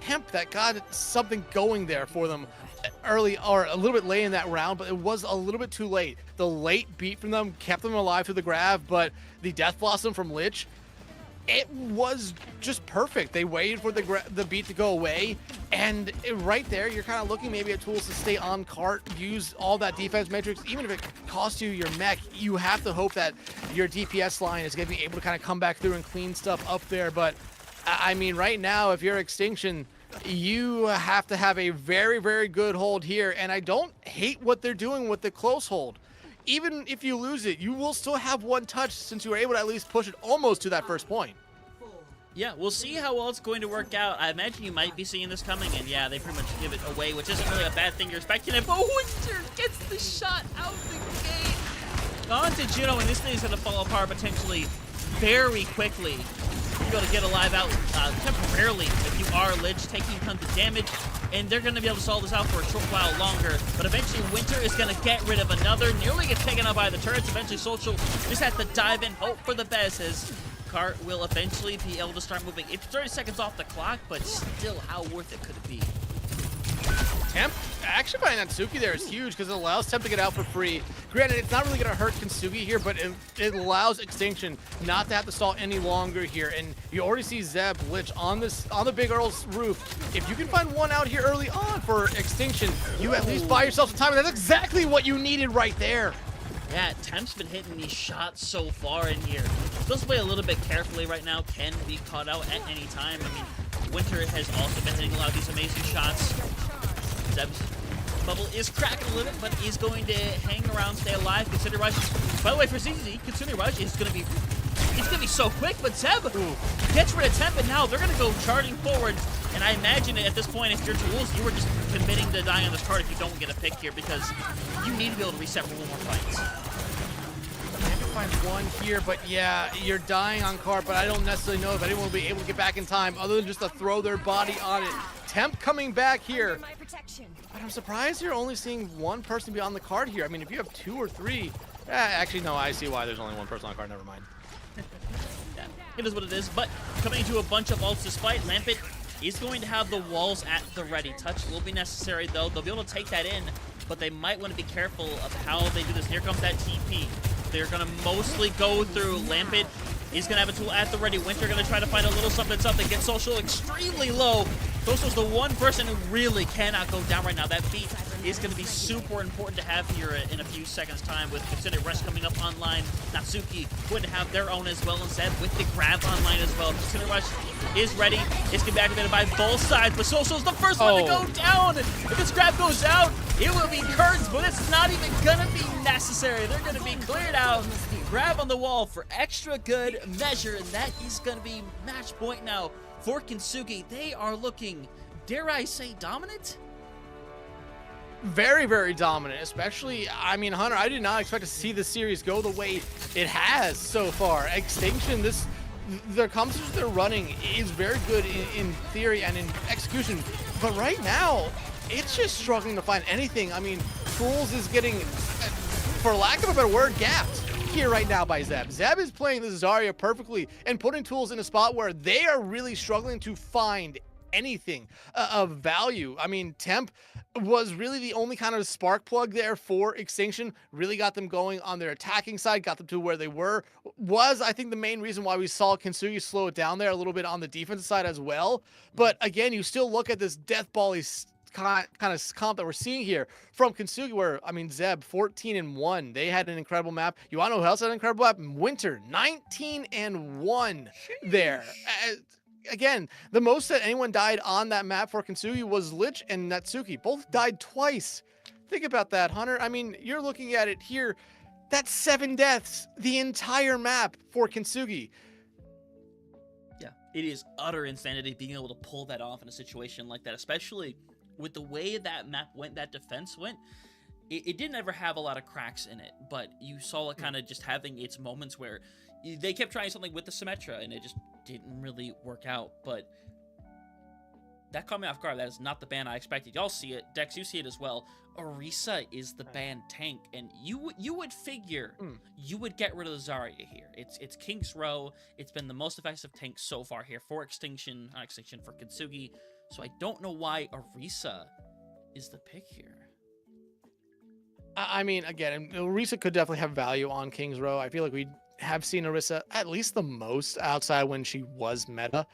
[SPEAKER 2] Temp that got something going there for them early, or a little bit late in that round, but it was a little bit too late. The late beat from them kept them alive through the grab, but the Death Blossom from Lich, it was just perfect. They waited for the beat to go away, and right there, you're kind of looking maybe at tools to stay on cart, use all that defense matrix. Even if it costs you your mech, you have to hope that your DPS line is going to be able to kind of come back through and clean stuff up there. But I mean, right now, if you're Extinction, you have to have a very, very good hold here, and I don't hate what they're doing with the close hold. Even if you lose it, you will still have one touch since you were able to at least push it almost to that first point.
[SPEAKER 1] Yeah, we'll see how well it's going to work out. I imagine you might be seeing this coming, and yeah, they pretty much give it away, which isn't really a bad thing. You're expecting it, but Winter gets the shot out the gate. On to Juno, and this thing is going to fall apart potentially very quickly. You're going to get alive out temporarily if you are Lich, taking tons of damage, and they're going to be able to solve this out for a short while longer. But eventually, Winter is going to get rid of another, nearly get taken out by the turrets. Eventually, Social just has to dive in, hope for the best, as Cart will eventually be able to start moving. It's 30 seconds off the clock, but still, how worth it could it be?
[SPEAKER 2] Temp, actually finding Natsuki there is huge because it allows Temp to get out for free. Granted, it's not really going to hurt Kintsugi here, but it allows Extinction not to have to stall any longer here. And you already see Zeb, Lich on the Big Earl's roof. If you can find one out here early on for Extinction, you at least buy yourself some time, and that's exactly what you needed right there.
[SPEAKER 1] Yeah, Temp's been hitting these shots so far in here. Does play a little bit carefully right now, can be caught out at any time. I mean, Winter has also been hitting a lot of these amazing shots. Zeb's bubble is cracking a little bit, but he's going to hang around, stay alive. Kitsune Rush, by the way, for ZZ, Kitsune Rush is going to be It's going to be so quick, but Zeb gets rid of Temp, and now they're going to go charging forward. And I imagine at this point, if you're Jules, you were just committing to dying on this card if you don't get a pick here, because you need to be able to reset for one more fights.
[SPEAKER 2] Find one here, but yeah, you're dying on card, but I don't necessarily know if anyone will be able to get back in time other than just to throw their body on it. Temp coming back here, but I'm surprised you're only seeing one person be on the card here. I mean, if you have 2 or 3, actually, no, I see why there's only one person on card, never mind.
[SPEAKER 1] Yeah, it is what it is, but coming into a bunch of ults despite, Lampet is going to have the walls at the ready. Touch will be necessary, though. They'll be able to take that in, but they might want to be careful of how they do this. Here comes that TP. They're going to mostly go through. Lampet is going to have a tool at the ready. Winter going to try to find a little something. Get Social extremely low. Social's the one person who really cannot go down right now. That beat is going to be super important to have here in a few seconds' time with Consider Rest coming up online. Natsuki going to have their own as well, and Zeb with the grab online as well. Consider Rush is ready. It's going to be activated by both sides, but Social's the first one to go down. If this grab goes out, it will be Kurtz, but it's not even going to be necessary. They're going to be cleared out. Grab on the wall for extra good measure, and that is going to be match point now for Kintsugi. They are looking, dare I say, dominant?
[SPEAKER 2] Very, very dominant, especially, I mean, Hunter, I did not expect to see the series go the way it has so far. Extinction, their competition they're running is very good in theory and in execution, but right now, it's just struggling to find anything. I mean, Tools is getting, for lack of a better word, gapped here right now by Zeb. Zeb is playing the Zarya perfectly and putting Tools in a spot where they are really struggling to find anything of value. I mean, Temp was really the only kind of spark plug there for Extinction, really got them going on their attacking side, got them to where they were, was, I think, the main reason why we saw Kintsugi slow it down there a little bit on the defensive side as well. But again, you still look at this death ball-y kind of comp that we're seeing here from Kintsugi, where, I mean, Zeb 14-1, they had an incredible map. You want to know who else had an incredible map? Winter 19-1 there. Again, the most that anyone died on that map for Kintsugi was Lich and Natsuki. Both died twice. Think about that, Hunter. I mean, you're looking at it here. That's 7 deaths the entire map for Kintsugi.
[SPEAKER 1] Yeah, it is utter insanity being able to pull that off in a situation like that, especially with the way that map went, that defense went. It didn't ever have a lot of cracks in it, but you saw it kind of just having its moments where they kept trying something with the Symmetra, and it just didn't really work out. But that caught me off guard. That is not the ban I expected. Y'all see it. Dex, you see it as well. Orisa is the ban tank, and you would figure you would get rid of the Zarya here. It's King's Row. It's been the most effective tank so far here for Extinction, not Extinction, for Kintsugi. So I don't know why Orisa is the pick here.
[SPEAKER 2] I mean, again, Orisa could definitely have value on King's Row. I feel like we have seen Orisa at least the most outside when she was meta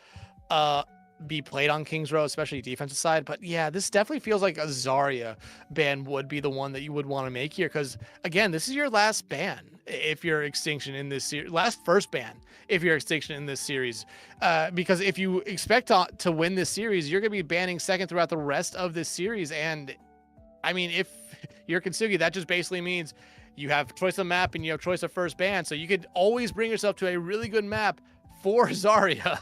[SPEAKER 2] be played on King's Row, especially defensive side. But yeah, this definitely feels like a Zarya ban would be the one that you would want to make here, because again, this is your last ban if you're Extinction in this series, first ban if you're Extinction in this series, because if you expect to win this series, you're going to be banning second throughout the rest of this series. And I mean, if you're Kintsugi, that just basically means you have choice of map and you have choice of first ban. So you could always bring yourself to a really good map for Zarya.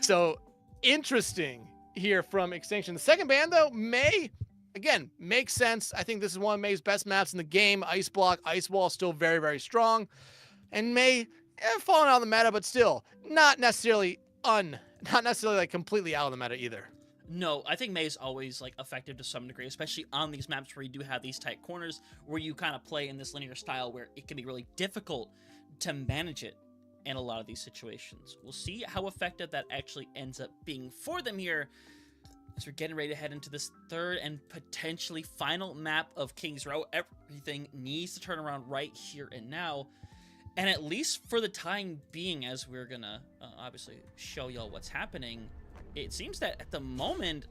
[SPEAKER 2] So interesting here from Extinction. The second ban, though, May, again, makes sense. I think this is one of May's best maps in the game. Ice Block, Ice Wall, still very, very strong. And May, falling out of the meta, but still not necessarily like completely out of the meta either.
[SPEAKER 1] No, I think May is always like effective to some degree, especially on these maps where you do have these tight corners where you kind of play in this linear style where it can be really difficult to manage it in a lot of these situations. We'll see how effective that actually ends up being for them here as we're getting ready to head into this third and potentially final map of King's Row. Everything needs to turn around right here and now. And at least for the time being, as we're gonna obviously show y'all what's happening, it seems that at the moment,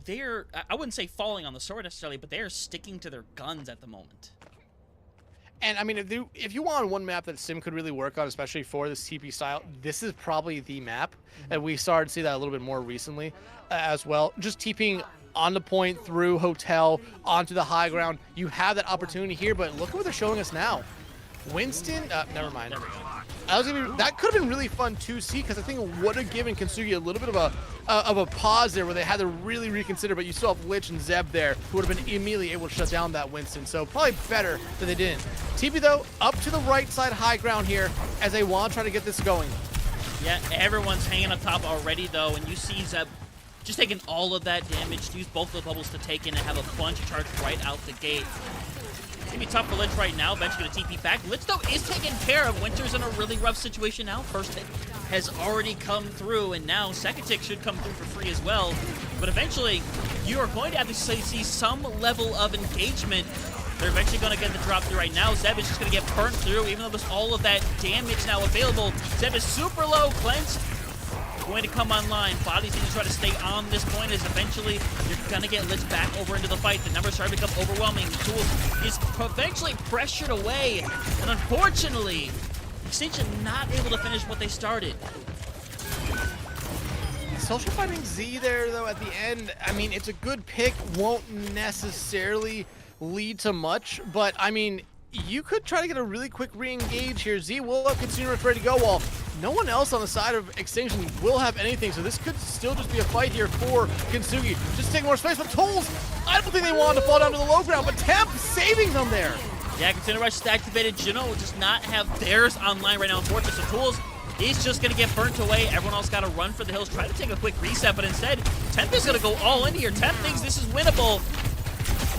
[SPEAKER 1] they're, I wouldn't say falling on the sword necessarily, but they're sticking to their guns at the moment.
[SPEAKER 2] And I mean, if you want one map that Sim could really work on, especially for this TP style, this is probably the map. And we started to see that a little bit more recently as well. Just TPing on the point through Hotel onto the high ground. You have that opportunity here, but look at what they're showing us now. Winston, never mind.
[SPEAKER 1] There we go.
[SPEAKER 2] That could have been really fun to see, because I think it would have given Kintsugi a little bit of a pause there where they had to really reconsider, but you still have Lich and Zeb there who would have been immediately able to shut down that Winston. So probably better that they didn't. TP though, up to the right side high ground here as they want to try to get this going.
[SPEAKER 1] Yeah, everyone's hanging up top already though, and you see Zeb just taking all of that damage, use both of the bubbles to take in and have a bunch charged right out the gate. It's gonna be tough for Lich right now. Ben's gonna TP back. Lich though is taken care of. Winter's in a really rough situation now. First hit has already come through, and now second tick should come through for free as well. But eventually, you are going to have to see some level of engagement. They're eventually going to get the drop through right now. Zeb is just going to get burnt through, even though there's all of that damage now available. Zeb is super low. Cleanse going to come online. Body's going to try to stay on this point, as eventually you're going to get Lich back over into the fight. The numbers start to become overwhelming. Tools is eventually pressured away, and unfortunately, Extinction not able to finish what they started.
[SPEAKER 2] Social Fighting Z there, though, at the end, I mean, it's a good pick. Won't necessarily lead to much, but, I mean, you could try to get a really quick re-engage here. Z will have Continuous ready to go, while no one else on the side of Extinction will have anything, so this could still just be a fight here for Kintsugi. Just take more space, but Tools, I don't think they wanted to fall down to the low ground, but Temp saving them there.
[SPEAKER 1] Yeah, Container Rush is activated. Juno does not have theirs online right now, unfortunately. So Tools is just going to get burnt away. Everyone else got to run for the hills, try to take a quick reset, but instead, Temp is going to go all in here. Temp thinks this is winnable.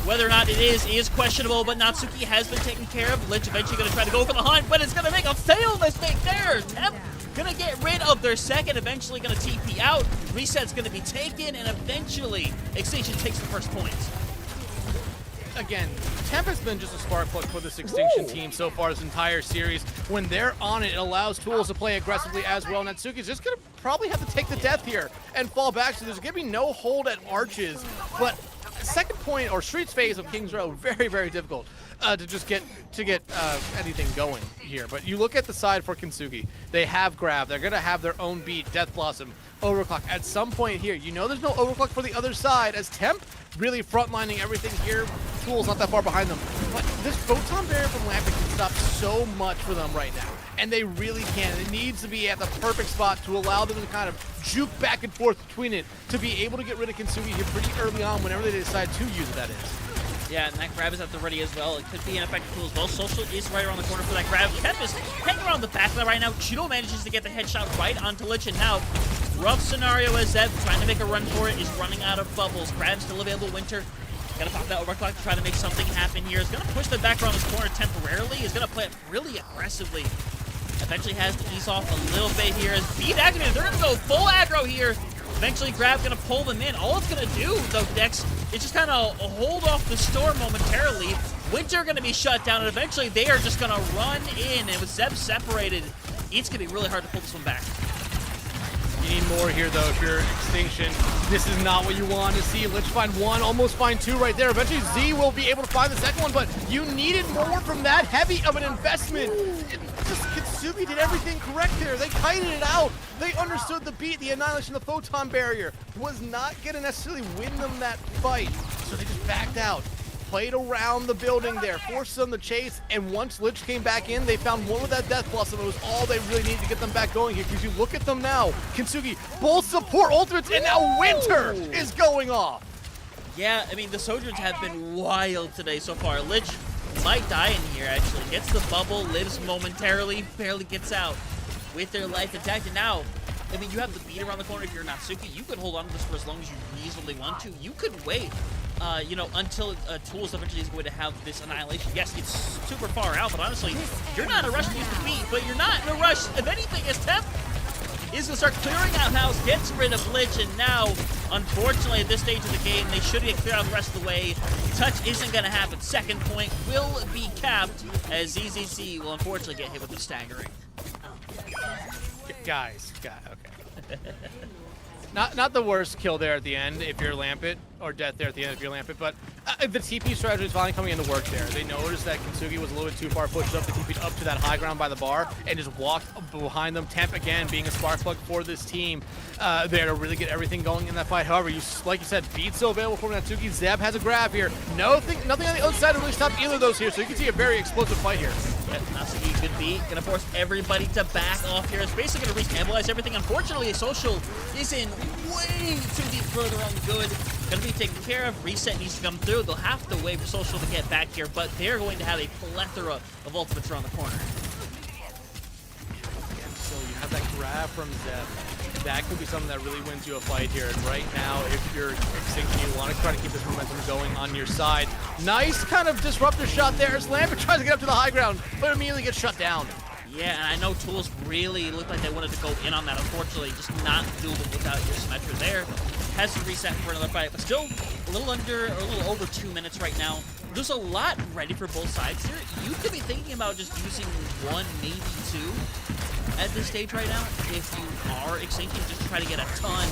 [SPEAKER 1] Whether or not it is questionable, but Natsuki has been taken care of. Lich eventually going to try to go for the hunt, but it's going to make a fatal mistake there. Temp going to get rid of their second, eventually going to TP out. Reset's going to be taken, and eventually, Extinction takes the first point.
[SPEAKER 2] Again, Temp has been just a spark plug for this Extinction team so far this entire series. When they're on it, it allows Tools to play aggressively as well. Natsuki's just going to probably have to take the death here and fall back, so there's going to be no hold at Arches. But second point, or Streets phase of King's Row, very, very difficult to just get anything going here. But you look at the side for Kintsugi. They have Grab. They're going to have their own beat, Death Blossom, Overclock. At some point here, you know there's no Overclock for the other side, as Temp really frontlining everything here. Tools not that far behind them. But this Photon Barrier from Lamping can stop so much for them right now. And they really can. It needs to be at the perfect spot to allow them to kind of juke back and forth between it, to be able to get rid of Kintsugi here pretty early on whenever they decide to use it, that is.
[SPEAKER 1] Yeah, and that grab is at the ready as well. It could be an effective tool as well. Social is right around the corner for that grab. Temp is hanging around the back of that right now. Juno manages to get the headshot right onto Lich, and now rough scenario as Zeb trying to make a run for it is running out of bubbles. Grab still available. Winter gonna pop that overclock to try to make something happen here. Is gonna push them back around this corner temporarily. Is gonna play it really aggressively. Eventually has to ease off a little bit here. As beat activated, they're gonna go full aggro here. Eventually Grab gonna pull them in. All it's gonna do though, Dex, is just kind of hold off the storm momentarily. Winter gonna be shut down, and eventually they are just gonna run in. And with Zeb separated, it's gonna be really hard to pull this one back.
[SPEAKER 2] You need more here, though, if you're Extinction. This is not what you want to see. Let's find one, almost find two right there. Eventually, Z will be able to find the second one, but you needed more from that heavy of an investment. Kintsugi did everything correct there. They kited it out. They understood the beat. The Annihilation, the Photon Barrier was not going to necessarily win them that fight, so they just backed out. Played around the building there, forced them to chase, and once Lich came back in, they found one with that Death Blossom. It was all they really needed to get them back going here, because you look at them now, Kintsugi, both support ultimates, and now Winter is going off.
[SPEAKER 1] Yeah, I mean, the Sojourns have been wild today so far. Lich might die in here, actually. Gets the bubble, lives momentarily, barely gets out with their life intact, and now, I mean, you have the beat around the corner. If you're Natsuki, you could hold on to this for as long as you reasonably want to. You could wait. You know, until Tools eventually is going to have this Annihilation. Yes, it's super far out, but honestly, you're not in a rush to use the beat, but you're not in a rush. If anything, as Temp is going to start clearing out house, gets rid of Lich, and now, unfortunately, at this stage of the game, they should get cleared out the rest of the way. Touch isn't going to happen. Second point will be capped, as ZZC will unfortunately get hit with the staggering.
[SPEAKER 2] Guys, okay. Not the worst kill there at the end if you're Lampet, or death there at the end if you're Lampet, but the TP strategy is finally coming into work there. They noticed that Kintsugi was a little bit too far pushed up. They TP'd up to that high ground by the bar and just walked behind them. Temp, again, being a spark plug for this team there to really get everything going in that fight. However, like you said, beat's still available for Natsuki. Zeb has a grab here. Nothing on the other side to really stop either of those here, so you can see a very explosive fight here.
[SPEAKER 1] Yep, Natsuki, good beat. Gonna force everybody to back off here. It's basically gonna re-stabilize everything. Unfortunately, Social is in way too deep further on good. Gonna be taken care of. Reset needs to come through. They'll have to wait for Social to get back here, but they're going to have a plethora of ultimates around the corner.
[SPEAKER 2] So you have that grab from Zeb. That could be something that really wins you a fight here. And right now, if you're Extinction, you want to try to keep this momentum going on your side. Nice kind of disruptor shot there as Lambert tries to get up to the high ground, but immediately gets shut down.
[SPEAKER 1] Yeah, and I know Tools really looked like they wanted to go in on that. Unfortunately, just not doable without your Symmetra there. Has to reset for another fight, but still a little under, or a little over 2 minutes right now. There's a lot ready for both sides here. You could be thinking about just using one, maybe two at this stage right now. If you are Extinction, just try to get a ton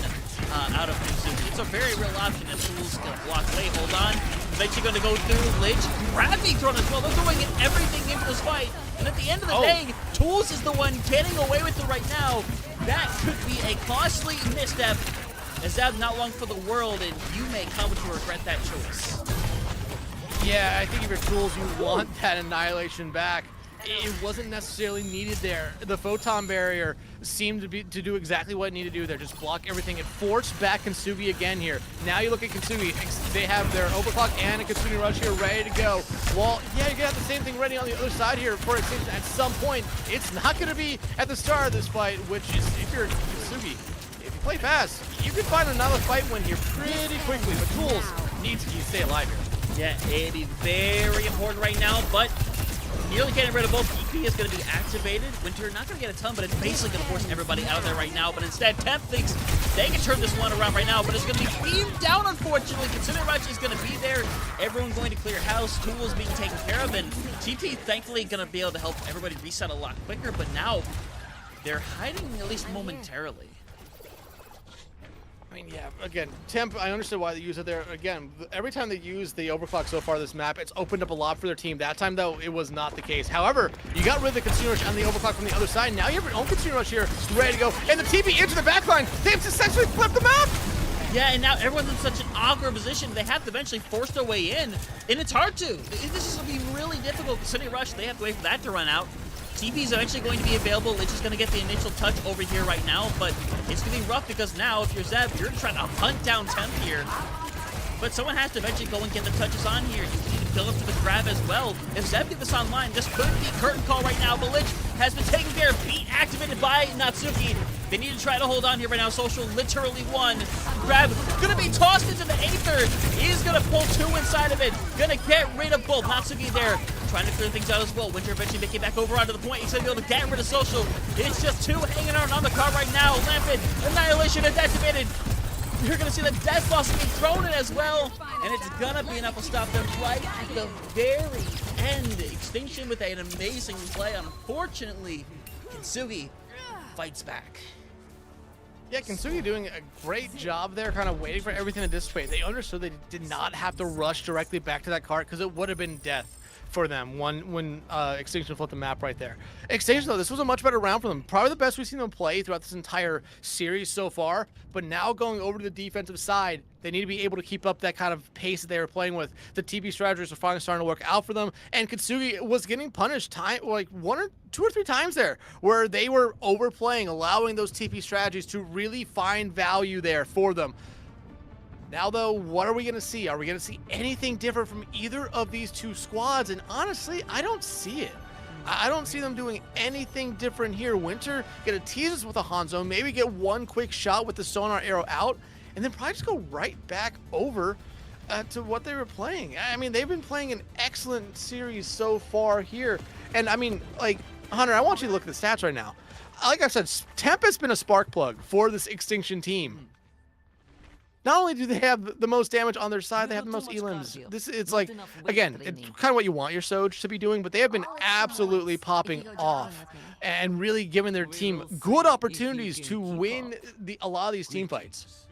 [SPEAKER 1] out of Kintsugi. It's a very real option, and Tools gonna block away. Hold on. Eventually gonna go through Lich. Grabbing thrown as well. They're throwing everything into this fight. And at the end of the day, Tools is the one getting away with it right now. That could be a costly misstep. As that not long for the world, and you may come to regret that choice.
[SPEAKER 2] Yeah, I think if you're Tools, you want that annihilation back. It wasn't necessarily needed there. The photon barrier seemed to do exactly what it needed to do there. Just block everything. It forced back Kintsugi again here. Now you look at Kintsugi. They have their overclock and a Kintsugi rush here ready to go. Well, yeah, you're gonna have the same thing ready on the other side here for Extinction at some point. It's not gonna be at the start of this fight, which is if you're Kintsugi, if you play fast, you can find another fight win here pretty quickly. But Tools needs to stay alive here.
[SPEAKER 1] Yeah, it is very important right now, but nearly getting rid of both. EP is going to be activated. Winter not going to get a ton, but it's basically going to force everybody out of there right now. But instead, Temp thinks they can turn this one around right now, but it's going to be beamed down, unfortunately. Consider Rush is going to be there. Everyone going to clear house. Tools being taken care of, and TT thankfully going to be able to help everybody reset a lot quicker, but now they're hiding at least momentarily.
[SPEAKER 2] I mean, yeah, again, Temp, I understand why they use it there. Again, every time they use the overclock so far this map, it's opened up a lot for their team. That time, though, it was not the case. However, you got rid of the Consumer Rush and the overclock from the other side. Now you have your own Consumer Rush here, ready to go. And the TP into the backline. They've essentially flipped the map.
[SPEAKER 1] Yeah, and now everyone's in such an awkward position. They have to eventually force their way in, and it's hard to. This is going to be really difficult. City Rush, they have to wait for that to run out. TP is eventually going to be available. Lich is going to get the initial touch over here right now, but it's going to be rough because now, if you're Zeb, you're trying to hunt down Temp here. But someone has to eventually go and get the touches on here. You need to build up to the grab as well. If Zeb get this online, this could be curtain call right now, but Lich has been taken care of. Beat activated by Natsuki. They need to try to hold on here right now. Social literally won. Grab gonna be tossed into the Aether. He's gonna pull two inside of it. Gonna get rid of both. Natsuki there, trying to clear things out as well. Winter eventually making it back over onto the point. He's gonna be able to get rid of Social. It's just two hanging out on the car right now. Lampet, Annihilation is activated. You're gonna see the Death Boss being thrown in as well, and it's gonna be enough to stop them right at the very end. Extinction with an amazing play. Unfortunately, Kintsugi fights back.
[SPEAKER 2] Yeah, Kintsugi doing a great job there, kind of waiting for everything to dissipate. They understood they did not have to rush directly back to that cart because it would have been death for them when Extinction flipped the map right there. Extinction, though, this was a much better round for them. Probably the best we've seen them play throughout this entire series so far, but now going over to the defensive side, they need to be able to keep up that kind of pace that they were playing with. The TP strategies are finally starting to work out for them, and Kintsugi was getting punished like two or three times there, where they were overplaying, allowing those TP strategies to really find value there for them. Now, though, what are we going to see? Are we going to see anything different from either of these two squads? And honestly, I don't see it. I don't see them doing anything different here. Winter going to tease us with a Hanzo, maybe get one quick shot with the sonar arrow out, and then probably just go right back over to what they were playing. I mean, they've been playing an excellent series so far here. And I mean, like, Hunter, I want you to look at the stats right now. Like I said, Temp has been a spark plug for this Extinction team. Not only do they have the most damage on their side, they have the most elims. It's like, again, it's kind of what you want your Soj to be doing, but they have been absolutely popping off and really giving their team good opportunities to win a lot of these team fights.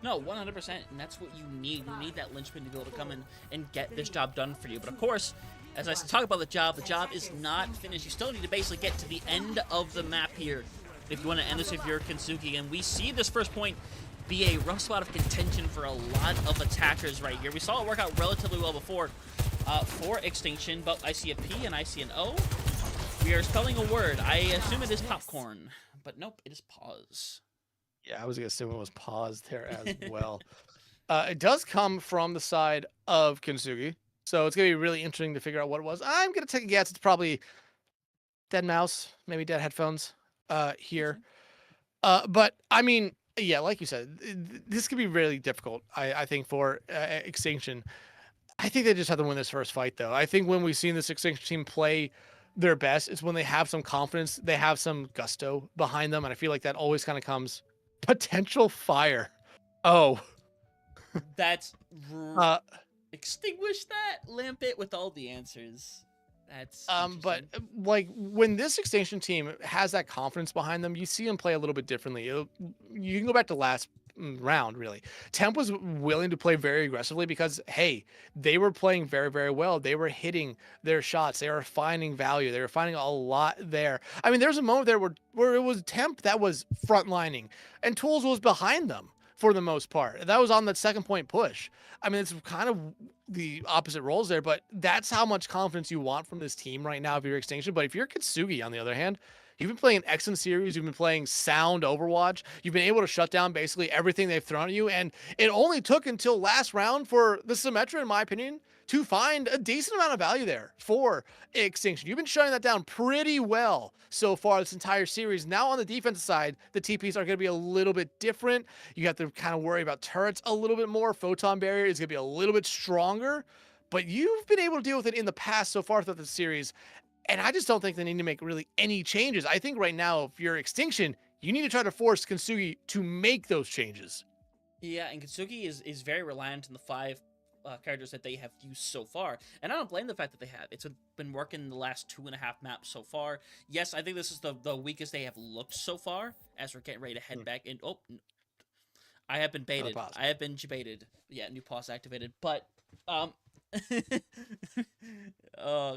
[SPEAKER 1] No, 100%, and that's what you need. You need that linchpin to be able to come in and get this job done for you. But of course, as I talk about the job is not finished. You still need to basically get to the end of the map here if you want to end this if you're Kintsugi. And we see this first point be a rough spot of contention for a lot of attackers right here. We saw it work out relatively well before. for Extinction, but I see a P and I see an O. We are spelling a word. I assume it is popcorn, but nope, it is pause.
[SPEAKER 2] Yeah, I was gonna assume it was paused there as well. It does come from the side of Kintsugi, so it's gonna be really interesting to figure out what it was. I'm gonna take a guess. It's probably dead mouse, maybe dead headphones. Here. But I mean, yeah, like you said, this could be really difficult. I think for Extinction. I think they just have to win this first fight, though. I think when we've seen this Extinction team play their best, it's when they have some confidence, they have some gusto behind them, and I feel like that always kind of comes potential fire. Oh,
[SPEAKER 1] That's
[SPEAKER 2] uh,
[SPEAKER 1] extinguish that lamp it with all the answers. That's
[SPEAKER 2] but
[SPEAKER 1] interesting.
[SPEAKER 2] like when this Extinction team has that confidence behind them, you see them play a little bit differently. You can go back to last round, really. Temp was willing to play very aggressively because, hey, they were playing very, very well. They were hitting their shots. They were finding value. They were finding a lot there. I mean, there's a moment there where it was Temp that was frontlining and Tools was behind them for the most part. That was on that second point push. I mean, it's kind of the opposite roles there, but that's how much confidence you want from this team right now if you're Extinction. But if you're Kintsugi, on the other hand, you've been playing an excellent series. You've been playing sound Overwatch. You've been able to shut down basically everything they've thrown at you. And it only took until last round for the Symmetra, in my opinion, to find a decent amount of value there for Extinction. You've been shutting that down pretty well so far this entire series. Now on the defensive side, the TPs are going to be a little bit different. You have to kind of worry about turrets a little bit more. Photon barrier is going to be a little bit stronger, but you've been able to deal with it in the past so far throughout the series. And I just don't think they need to make really any changes. I think right now, if you're Extinction, you need to try to force Kintsugi to make those changes.
[SPEAKER 1] Yeah, and Kintsugi is very reliant on the 5 characters that they have used so far, and I don't blame the fact that they have. It's been working the last 2.5 maps so far. Yes, I think this is the weakest they have looked so far. As we're getting ready to head back in. Oh, I have been baited. I have been baited. Yeah, new pause activated. But oh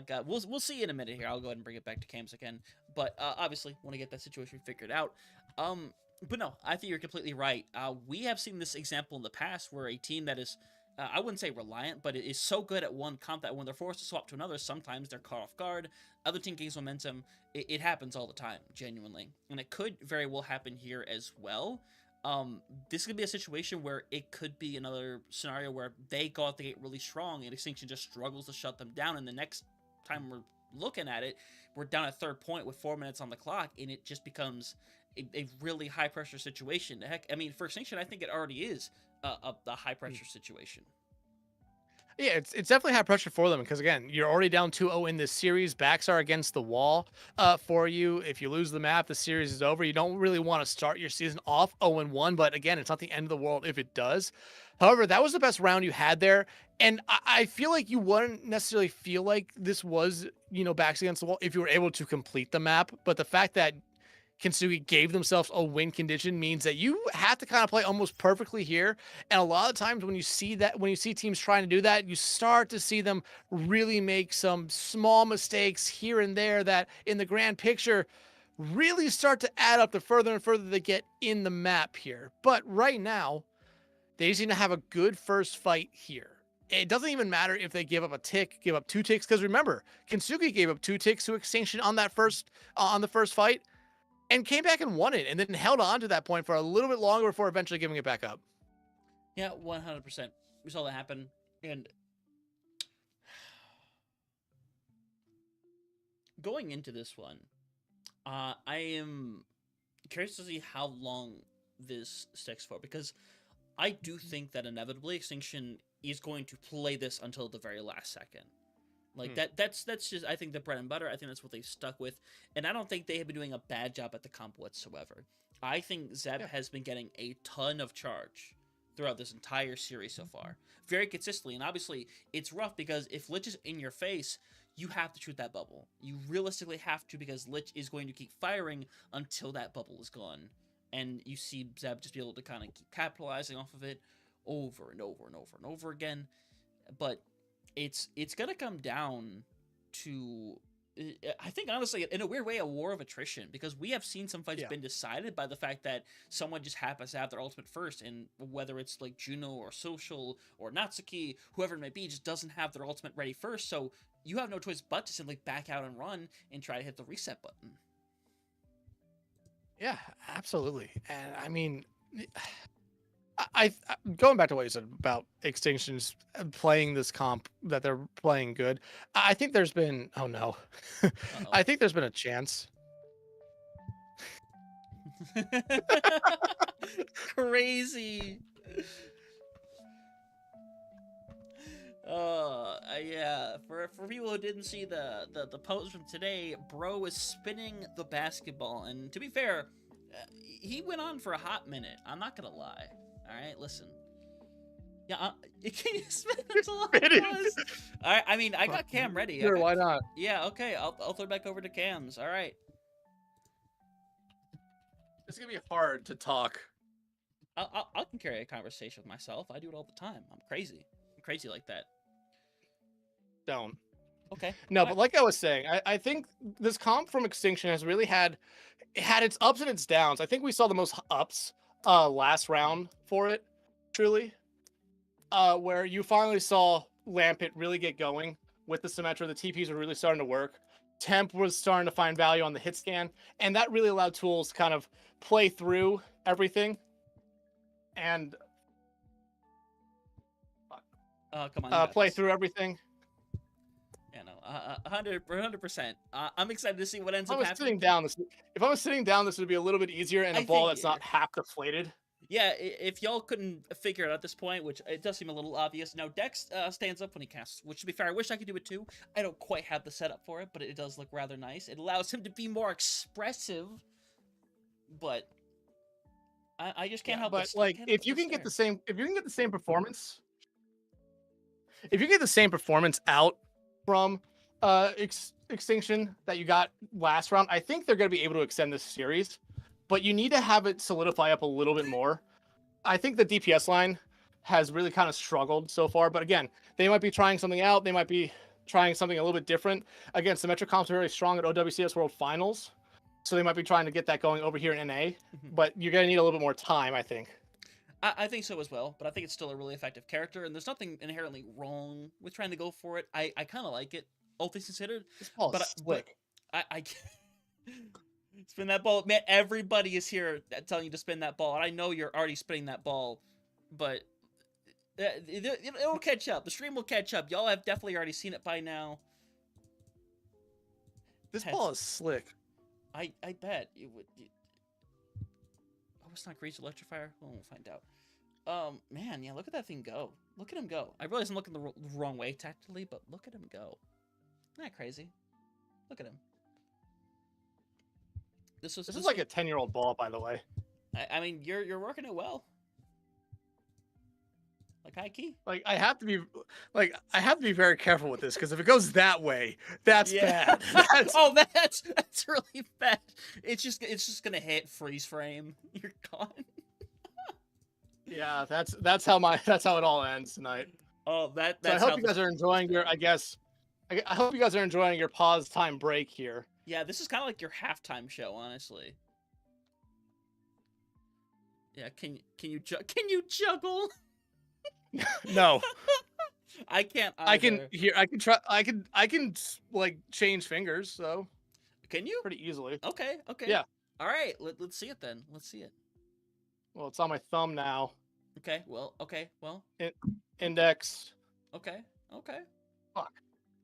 [SPEAKER 1] god, we'll see in a minute here. I'll go ahead and bring it back to cams again. But obviously, want to get that situation figured out. But no, I think you're completely right. We have seen this example in the past where a team that is, I wouldn't say reliant, but it is so good at one comp that when they're forced to swap to another, sometimes they're caught off guard. Other team gains momentum. It happens all the time, genuinely. And it could very well happen here as well. This could be a situation where it could be another scenario where they go out the gate really strong and Extinction just struggles to shut them down, and the next time we're looking at it, we're down at third point with 4 minutes on the clock, and it just becomes a really high pressure situation. Heck, I mean, for Extinction, I think it already is a high pressure situation.
[SPEAKER 2] Yeah, it's definitely high pressure for them because, again, you're already down 2-0 in this series. Backs are against the wall for you. If you lose the map, the series is over. You don't really want to start your season off 0-1, but again, it's not the end of the world if it does. However, that was the best round you had there. And I feel like you wouldn't necessarily feel like this was, backs against the wall if you were able to complete the map. But the fact that Kintsugi gave themselves a win condition means that you have to kind of play almost perfectly here. And a lot of times when you see teams trying to do that, you start to see them really make some small mistakes here and there that in the grand picture really start to add up the further and further they get in the map here. But right now, they just need to have a good first fight here. It doesn't even matter if they give up a tick, give up 2 ticks, because remember, Kintsugi gave up 2 ticks to Extinction on the first fight, and came back and won it, and then held on to that point for a little bit longer before eventually giving it back up.
[SPEAKER 1] Yeah, 100%. We saw that happen, and going into this one, I am curious to see how long this sticks for, because I do think that inevitably Extinction is going to play this until the very last second. Like that's just, I think, the bread and butter. I think that's what they've stuck with, and I don't think they have been doing a bad job at the comp whatsoever. I think Zeb has been getting a ton of charge throughout this entire series so far, very consistently. And obviously, it's rough because if Lich is in your face, you have to shoot that bubble. You realistically have to, because Lich is going to keep firing until that bubble is gone, and you see Zeb just be able to kind of keep capitalizing off of it over and over and over and over again. But it's gonna come down to I think honestly, in a weird way, a war of attrition, because we have seen some fights
[SPEAKER 2] Yeah.
[SPEAKER 1] been decided by the fact that someone just happens to have their ultimate first, and whether it's like Juno or Social or Natsuki, whoever it may be, just doesn't have their ultimate ready first. So you have no choice but to simply back out and run and try to hit the reset button.
[SPEAKER 2] Yeah, absolutely. And I mean, going back to what you said about Extinctions playing this comp that they're playing good. I think there's been oh no,
[SPEAKER 1] Uh-oh.
[SPEAKER 2] I think there's been a chance.
[SPEAKER 1] Crazy. Yeah. For people who didn't see the post from today, bro is spinning the basketball, and to be fair, he went on for a hot minute. I'm not gonna lie. All right, listen. Yeah, can you spin it a lot? All right, I mean, I got Cam ready.
[SPEAKER 2] Sure, why not?
[SPEAKER 1] Yeah, okay. I'll throw it back over to Cam's. All right.
[SPEAKER 2] It's gonna be hard to talk.
[SPEAKER 1] I can carry a conversation with myself. I do it all the time. I'm crazy. I'm crazy like that.
[SPEAKER 2] Don't.
[SPEAKER 1] Okay.
[SPEAKER 2] No, but like I was saying, I think this comp from Extinction has really had its ups and its downs. I think we saw the most ups last round for it, truly. Where you finally saw Lampet really get going with the Symmetra. The TPs were really starting to work. Temp was starting to find value on the hit scan, and that really allowed tools to kind of play through everything. And
[SPEAKER 1] come on.
[SPEAKER 2] Play through everything.
[SPEAKER 1] Yeah, no, 100%. I'm excited to see what ends
[SPEAKER 2] If
[SPEAKER 1] up
[SPEAKER 2] I was
[SPEAKER 1] happening.
[SPEAKER 2] if I was sitting down, this would be a little bit easier, and a ball that's not half deflated.
[SPEAKER 1] Yeah, if y'all couldn't figure it out at this point, which it does seem a little obvious. Now, Dex stands up when he casts, which to be fair, I wish I could do it too. I don't quite have the setup for it, but it does look rather nice. It allows him to be more expressive, but I just can't help.
[SPEAKER 2] But like, if you can get the same performance, if you get the same performance out from Extinction that you got last round, I think they're going to be able to extend this series. But you need to have it solidify up a little bit more. I think the DPS line has really kind of struggled so far. But again, they might be trying something out. They might be trying something a little bit different. Again, Symmetra comps are very strong at OWCS World Finals. So they might be trying to get that going over here in NA. But you're going to need a little bit more time, I think.
[SPEAKER 1] I think so as well. But I think it's still a really effective character. And there's nothing inherently wrong with trying to go for it. I kind of like it, all things considered.
[SPEAKER 2] This ball is slick.
[SPEAKER 1] I spin that ball. Man, everybody is here telling you to spin that ball. And I know you're already spinning that ball. But it'll catch up. The stream will catch up. Y'all have definitely already seen it by now.
[SPEAKER 2] This ball is slick.
[SPEAKER 1] I bet it would. Oh, it's not Grease Electrifier? Well, we'll find out. Man, yeah, look at that thing go. Look at him go. I realize I'm looking the wrong way tactically, but look at him go. Isn't that crazy? Look at him. This is
[SPEAKER 2] like a 10-year-old ball, by the way.
[SPEAKER 1] I mean, you're working it well. Like high key.
[SPEAKER 2] Like I have to be very careful with this, because if it goes that way, that's bad.
[SPEAKER 1] That's really bad. It's just gonna hit freeze frame. You're gone.
[SPEAKER 2] Yeah, that's how it all ends tonight.
[SPEAKER 1] Oh, that's.
[SPEAKER 2] So I hope you guys are enjoying your. I hope you guys are enjoying your pause time break here.
[SPEAKER 1] Yeah, this is kind of like your halftime show, honestly. Yeah, can you juggle?
[SPEAKER 2] No.
[SPEAKER 1] I can't
[SPEAKER 2] either. I can like change fingers, so.
[SPEAKER 1] Can you?
[SPEAKER 2] Pretty easily.
[SPEAKER 1] Okay.
[SPEAKER 2] Yeah.
[SPEAKER 1] All right, let's see it then. Let's see it.
[SPEAKER 2] Well, it's on my thumb now.
[SPEAKER 1] Okay, well.
[SPEAKER 2] Index.
[SPEAKER 1] Okay.
[SPEAKER 2] Fuck.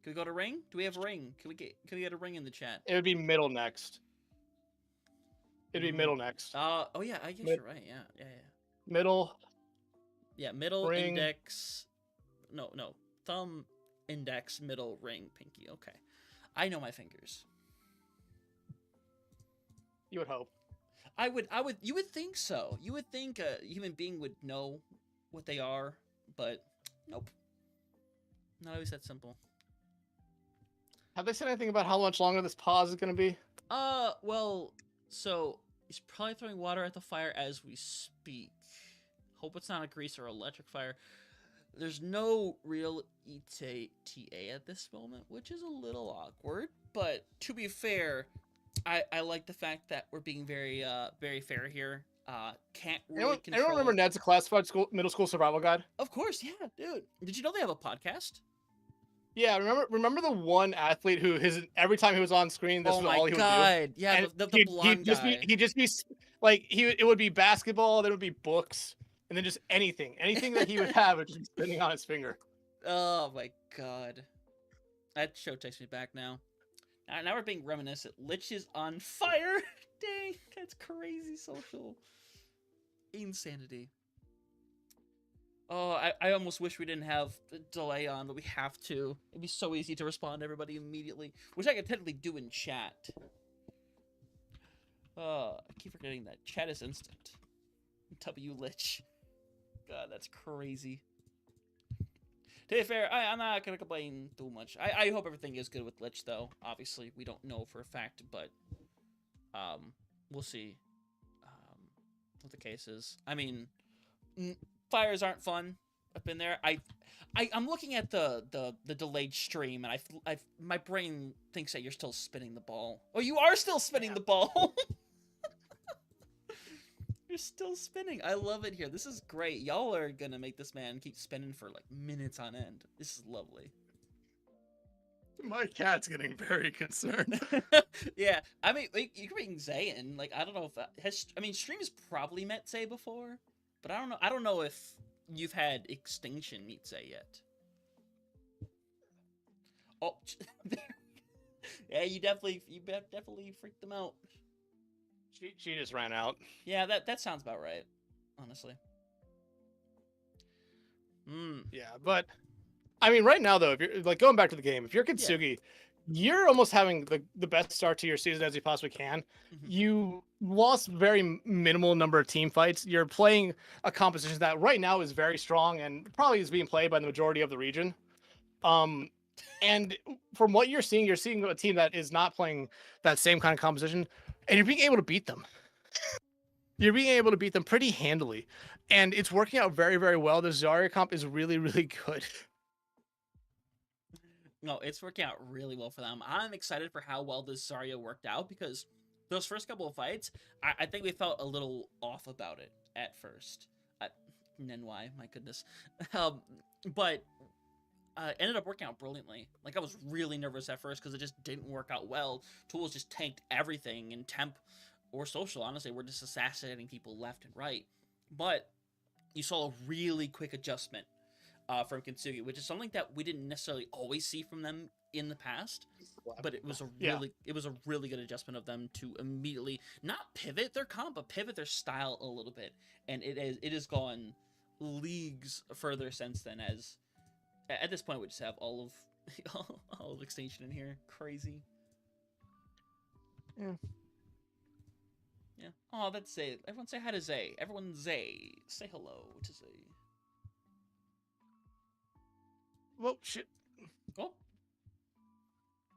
[SPEAKER 1] Can we go to ring? Do we have a ring? Can we get a ring in the chat?
[SPEAKER 2] It would be middle next. It'd be middle next.
[SPEAKER 1] Oh yeah, I guess you're right. Yeah.
[SPEAKER 2] Middle.
[SPEAKER 1] Yeah, middle,
[SPEAKER 2] ring.
[SPEAKER 1] index. No. Thumb, index, middle, ring, pinky. Okay. I know my fingers.
[SPEAKER 2] You would hope.
[SPEAKER 1] You would think so. You would think a human being would know what they are, but nope. Not always that simple.
[SPEAKER 2] Have they said anything about how much longer this pause is going to be?
[SPEAKER 1] Well, so he's probably throwing water at the fire as we speak. Hope it's not a grease or electric fire. There's no real ETA at this moment, which is a little awkward, but to be fair, I like the fact that we're being very fair here. Can't really
[SPEAKER 2] Anyone remember
[SPEAKER 1] control.
[SPEAKER 2] Ned's classified middle school survival guide?
[SPEAKER 1] Of course, yeah, dude. Did you know they have a podcast?
[SPEAKER 2] Yeah, remember the one athlete who every time he was on screen, this
[SPEAKER 1] Oh
[SPEAKER 2] was
[SPEAKER 1] my
[SPEAKER 2] all he would do,
[SPEAKER 1] god, yeah,
[SPEAKER 2] and
[SPEAKER 1] the blonde guy.
[SPEAKER 2] he'd just be like it would be basketball, then it would be books, and then just anything that he would have would just be spinning on his finger.
[SPEAKER 1] Oh my god, that show takes me back now. Now we're being reminiscent. Lich is on fire. Dang, that's crazy social insanity. Oh, I almost wish we didn't have the delay on, but we have to. It'd be so easy to respond to everybody immediately, which I could technically do in chat. I keep forgetting that chat is instant. W Lich. God, that's crazy. To be fair, I'm not gonna complain too much. I hope everything is good with Lich, though. Obviously, we don't know for a fact, but we'll see what the case is. I mean, fires aren't fun up in there. I'm looking at the delayed stream, and my brain thinks that you're still spinning the ball. Oh, you are still spinning the ball. You're still spinning. I love it here. This is great. Y'all are gonna make this man keep spinning for like minutes on end. This is lovely.
[SPEAKER 2] My cat's getting very concerned.
[SPEAKER 1] Yeah, I mean, you can bring Zay in. Like, I don't know if I mean, stream has probably met Zay before, but I don't know. I don't know if you've had Extinction meet Zay yet. Oh, yeah, you definitely freaked them out.
[SPEAKER 2] She just ran out.
[SPEAKER 1] Yeah, that sounds about right, honestly.
[SPEAKER 2] Yeah, but I mean, right now though, if you're like going back to the game, if you're Kintsugi, you're almost having the best start to your season as you possibly can.
[SPEAKER 1] Mm-hmm.
[SPEAKER 2] You lost very minimal number of team fights. You're playing a composition that right now is very strong and probably is being played by the majority of the region. And from what you're seeing a team that is not playing that same kind of composition, and you're being able to beat them. You're being able to beat them pretty handily, and it's working out very, very well. The Zarya comp is really, really good.
[SPEAKER 1] No, it's working out really well for them. I'm excited for how well this Zarya worked out, because those first couple of fights, I think we felt a little off about it at first. Nenwai, my goodness. But ended up working out brilliantly. Like, I was really nervous at first because it just didn't work out well. Tools just tanked everything, and temp or social, honestly, we're just assassinating people left and right. But you saw a really quick adjustment from Kintsugi, which is something that we didn't necessarily always see from them in the past. But it was a really good adjustment of them to immediately not pivot their comp, but pivot their style a little bit. And it has gone leagues further since then, as at this point we just have all of Extinction in here. Crazy.
[SPEAKER 2] Yeah.
[SPEAKER 1] Yeah. Oh, that's Zay. Everyone say hi to Zay. Everyone Zay. Say hello to Zay.
[SPEAKER 2] Well, shit.
[SPEAKER 1] Oh.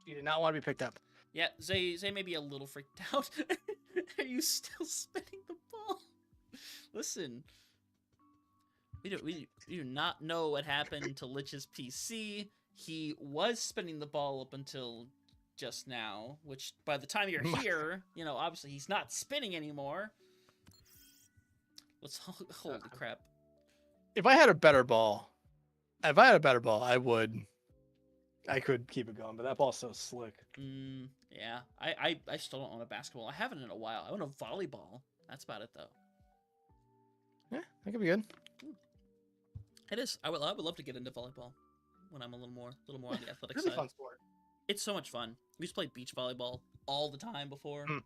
[SPEAKER 2] You did not want to be picked up.
[SPEAKER 1] Yeah, Zay may be a little freaked out. Are you still spinning the ball? Listen. We do not know what happened to Lich's PC. He was spinning the ball up until just now, which by the time you're here, you know, obviously he's not spinning anymore. Holy crap.
[SPEAKER 2] If I had a better ball, I could keep it going, but that ball's so slick.
[SPEAKER 1] Yeah. I still don't own a basketball. I haven't in a while. I own a volleyball. That's about it, though.
[SPEAKER 2] Yeah, that could be good.
[SPEAKER 1] It is. I would love to get into volleyball when I'm a little more on the athletic
[SPEAKER 2] really
[SPEAKER 1] side.
[SPEAKER 2] Fun sport.
[SPEAKER 1] It's so much fun. We used to play beach volleyball all the time before. It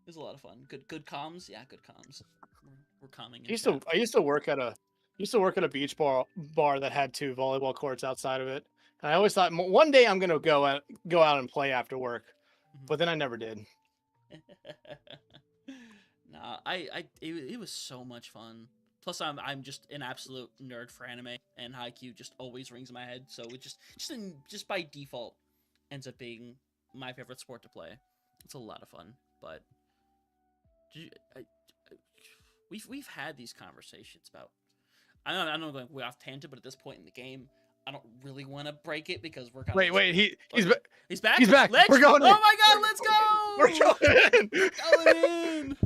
[SPEAKER 1] was a lot of fun. Good comms. Yeah, good comms. We're calming.
[SPEAKER 2] I used to work at a beach bar that had 2 volleyball courts outside of it. And I always thought one day I'm gonna go out and play after work, but then I never did.
[SPEAKER 1] Nah, it was so much fun. Plus, I'm just an absolute nerd for anime, and Haikyuu just always rings in my head. So it just by default ends up being my favorite sport to play. It's a lot of fun. But we've had these conversations about. I'm going way off tangent, but at this point in the game, I don't really want to break it because we're kind
[SPEAKER 2] Wait,
[SPEAKER 1] of
[SPEAKER 2] he's
[SPEAKER 1] he's back.
[SPEAKER 2] He's back.
[SPEAKER 1] Let's,
[SPEAKER 2] We're going in.
[SPEAKER 1] Oh my God, let's go.
[SPEAKER 2] We're going in.
[SPEAKER 1] We're going in.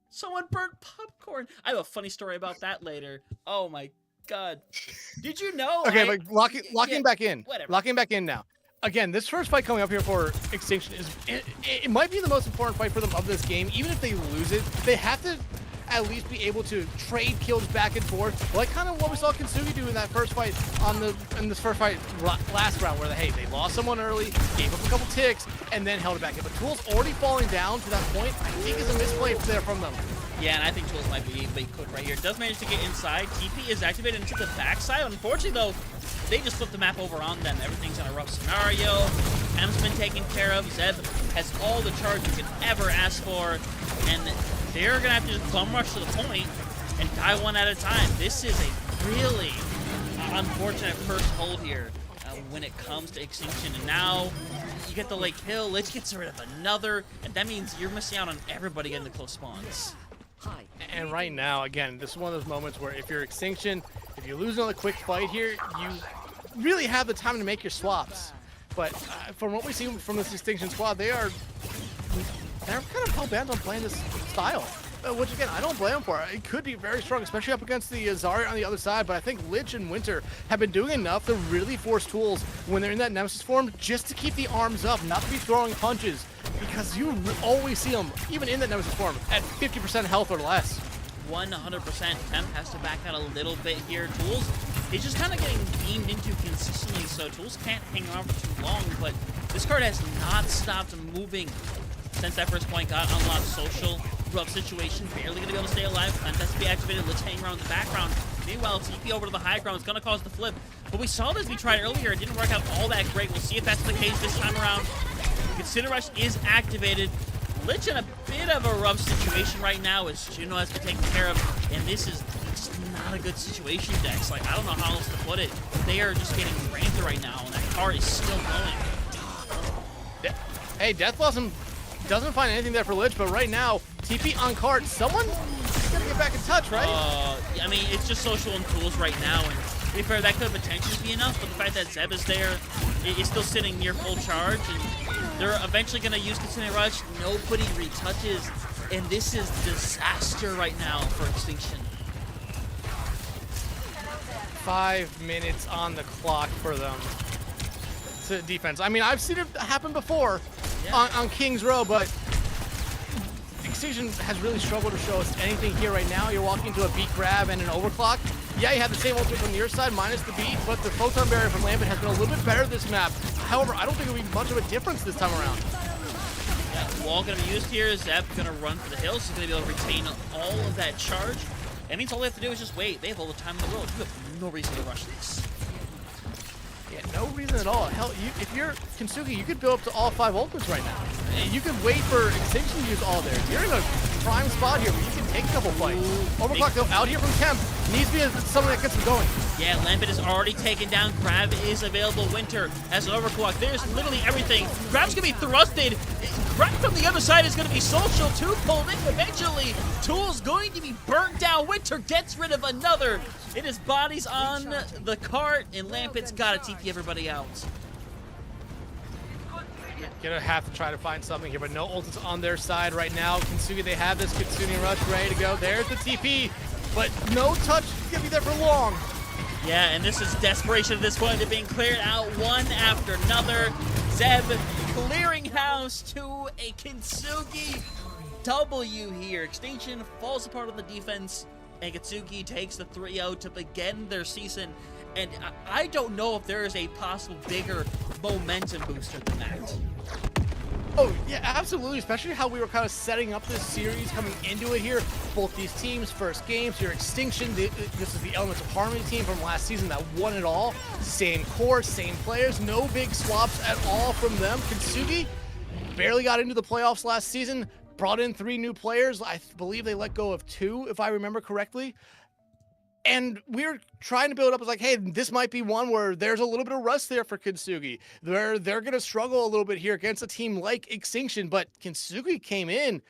[SPEAKER 1] Someone burnt popcorn. I have a funny story about that later. Oh my God. Did you know?
[SPEAKER 2] Okay, but locking back in.
[SPEAKER 1] Whatever.
[SPEAKER 2] Locking back in now. Again, this first fight coming up here for Extinction is it might be the most important fight for them of this game. Even if they lose it, they have to at least be able to trade kills back and forth, like kind of what we saw Kintsugi do in that first fight in this first fight last round, where they lost someone early, gave up a couple ticks, and then held it back in. But Tool's already falling down to that point. I think is a misplay there from them.
[SPEAKER 1] Yeah, and I think Tools might be cooked right here. Does manage to get inside. TP is activated into the backside. Unfortunately, though, they just flipped the map over on them. Everything's in a rough scenario. M's been taken care of. Zeb has all the charge you could ever ask for. And they're going to have to just bum rush to the point and die one at a time. This is a really unfortunate first hold here when it comes to Extinction. And now you get the late kill. Lich gets rid of another. And that means you're missing out on everybody getting the close spawns.
[SPEAKER 2] And right now, again, this is one of those moments where if you're Extinction, if you lose another quick fight here, you really have the time to make your swaps. But from what we see from this Extinction squad, they're kind of hell-bent on playing this style. Which, again, I don't blame them for. It could be very strong, especially up against the Zarya on the other side, but I think Lich and Winter have been doing enough to really force Tools when they're in that Nemesis form just to keep the arms up, not to be throwing punches, because you always see them, even in that Nemesis form, at 50% health or less.
[SPEAKER 1] 100%. Temp has to back out a little bit here. Tools is just kind of getting beamed into consistently, so Tools can't hang around for too long, but this card has not stopped moving since that first point got unlocked. Social, rough situation, barely going to be able to stay alive. Plant has to be activated. Let's hang around in the background. Meanwhile, TP over to the high ground is going to cause the flip. But we saw this, we tried earlier. It didn't work out all that great. We'll see if that's the case this time around. Consider Rush is activated. Lich in a bit of a rough situation right now as Juno has been taken care of. And this is just not a good situation, Dex. Like, I don't know how else to put it. They are just getting ramped right now, and that car is still going.
[SPEAKER 2] Hey, Death Blossom doesn't find anything there for Lich, but right now, TP on cart. Someone's gonna get back in touch, right?
[SPEAKER 1] I mean, it's just Social and Tools right now, and to be fair, that could potentially be enough, but the fact that Zeb is there, is still sitting near full charge, and they're eventually gonna use Continuing Rush. Nobody retouches, and this is disaster right now for Extinction.
[SPEAKER 2] 5 minutes on the clock for them. To defense. I mean, I've seen it happen before. Yeah. on King's Row, but Extinction has really struggled to show us anything here right now. You're walking into a beat grab and an overclock. Yeah, you have the same ultimate from your side, minus the beat, but the photon barrier from Lambent has been a little bit better this map. However, I don't think it'll be much of a difference this time around.
[SPEAKER 1] Yeah, wall gonna be used here. Zeb's gonna run for the hills. He's gonna be able to retain all of that charge. That means all they have to do is just wait. They have all the time in the world. You have no reason to rush this.
[SPEAKER 2] Yeah, no reason at all. Hell, if you're Kintsugi, you could build up to all 5 ultimates right now. And you could wait for Extinction to use all theirs. You're in a prime spot here where you can take a couple fights. Overclock, though, out here from Temp. Needs to be something that gets him going.
[SPEAKER 1] Yeah, Lambent is already taken down. Grab is available. Winter has an overclock. There's literally everything. Grab's going to be thrusted. Grab from the other side is going to be Social. 2 pulled in eventually. Tool's going to be burnt down. Winter gets rid of another. It is bodies on the cart, and Lampet's got to TP everybody out.
[SPEAKER 2] Gonna have to try to find something here, but no ultimates on their side right now. Kintsugi, they have this Kintsugi rush ready to go. There's the TP, but no touch gonna be there for long.
[SPEAKER 1] Yeah, and this is desperation at this point. They're being cleared out one after another. Zeb clearing house to a Kintsugi W here. Extinction falls apart on the defense, and Kintsugi takes the 3-0 to begin their season. And I don't know if there is a possible bigger momentum booster than that.
[SPEAKER 2] Oh, yeah, absolutely, especially how we were kind of setting up this series coming into it here. Both these teams, first games, your Extinction, this is the Elements of Harmony team from last season that won it all. Same core, same players, no big swaps at all from them. Kintsugi barely got into the playoffs last season, brought in 3 new players. I believe they let go of 2, if I remember correctly. And we're trying to build up as like, hey, this might be one where there's a little bit of rust there for Kintsugi. They're going to struggle a little bit here against a team like Extinction, but Kintsugi came in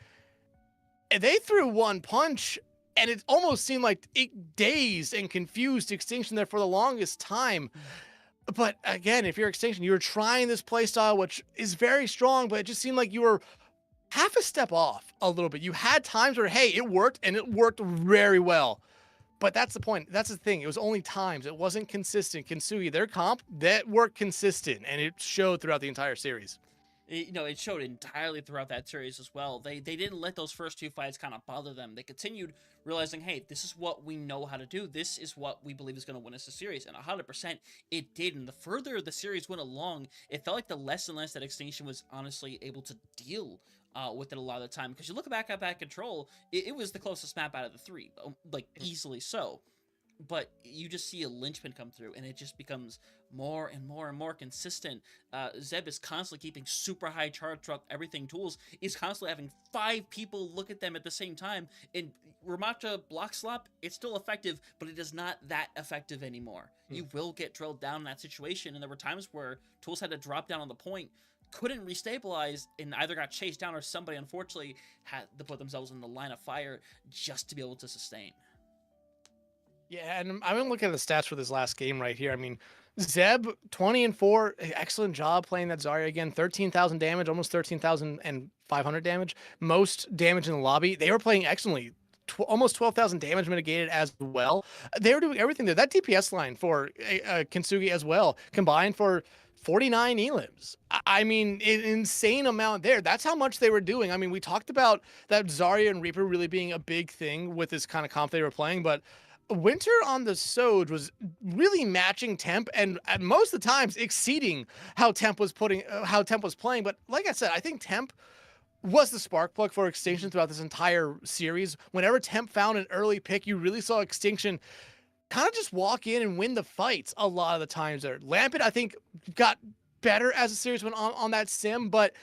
[SPEAKER 2] and they threw one punch And it almost seemed like it dazed and confused Extinction there for the longest time. But again, if you're Extinction, you're trying this playstyle, which is very strong, but it just seemed like you were half a step off a little bit. You had times where, hey, it worked, and it worked very well. But that's the point. That's the thing. It was only times. It wasn't consistent. Kintsugi, their comp, that worked consistent, and it showed throughout the entire series.
[SPEAKER 1] It showed entirely throughout that series as well. They didn't let those first two fights kind of bother them. They continued realizing, hey, this is what we know how to do. This is what we believe is going to win us a series. And 100% it did. And the further the series went along, it felt like the less and less that Extinction was honestly able to deal with it a lot of the time. Because you look back at that Control, it was the closest map out of the three, like easily so. But you just see a linchpin come through, and it just becomes more and more and more consistent. Zeb is constantly keeping super high charge up everything tools. He's constantly having 5 people look at them at the same time. And Ramacha block slop, it's still effective, but it is not that effective anymore. You will get drilled down in that situation, and there were times where tools had to drop down on the point, couldn't restabilize, and either got chased down or somebody unfortunately had to put themselves in the line of fire just to be able to sustain.
[SPEAKER 2] Yeah, and I'm gonna look at the stats for this last game right here. I mean, Zeb 20-4, excellent job playing that Zarya again. 13,000 damage, almost 13,500 damage, most damage in the lobby. They were playing excellently. Almost 12,000 damage mitigated as well. They were doing everything there. That DPS line for Kintsugi as well combined for 49 elims. I mean, an insane amount there. That's how much they were doing. I mean, we talked about that Zarya and Reaper really being a big thing with this kind of comp they were playing, but Winter on the Soj was really matching Temp, and at most of the times exceeding how Temp was playing. But like I said, I think Temp was the spark plug for Extinction throughout this entire series. Whenever Temp found an early pick, you really saw Extinction kind of just walk in and win the fights a lot of the times there. Lampet, I think, got better as the series went on that sim, but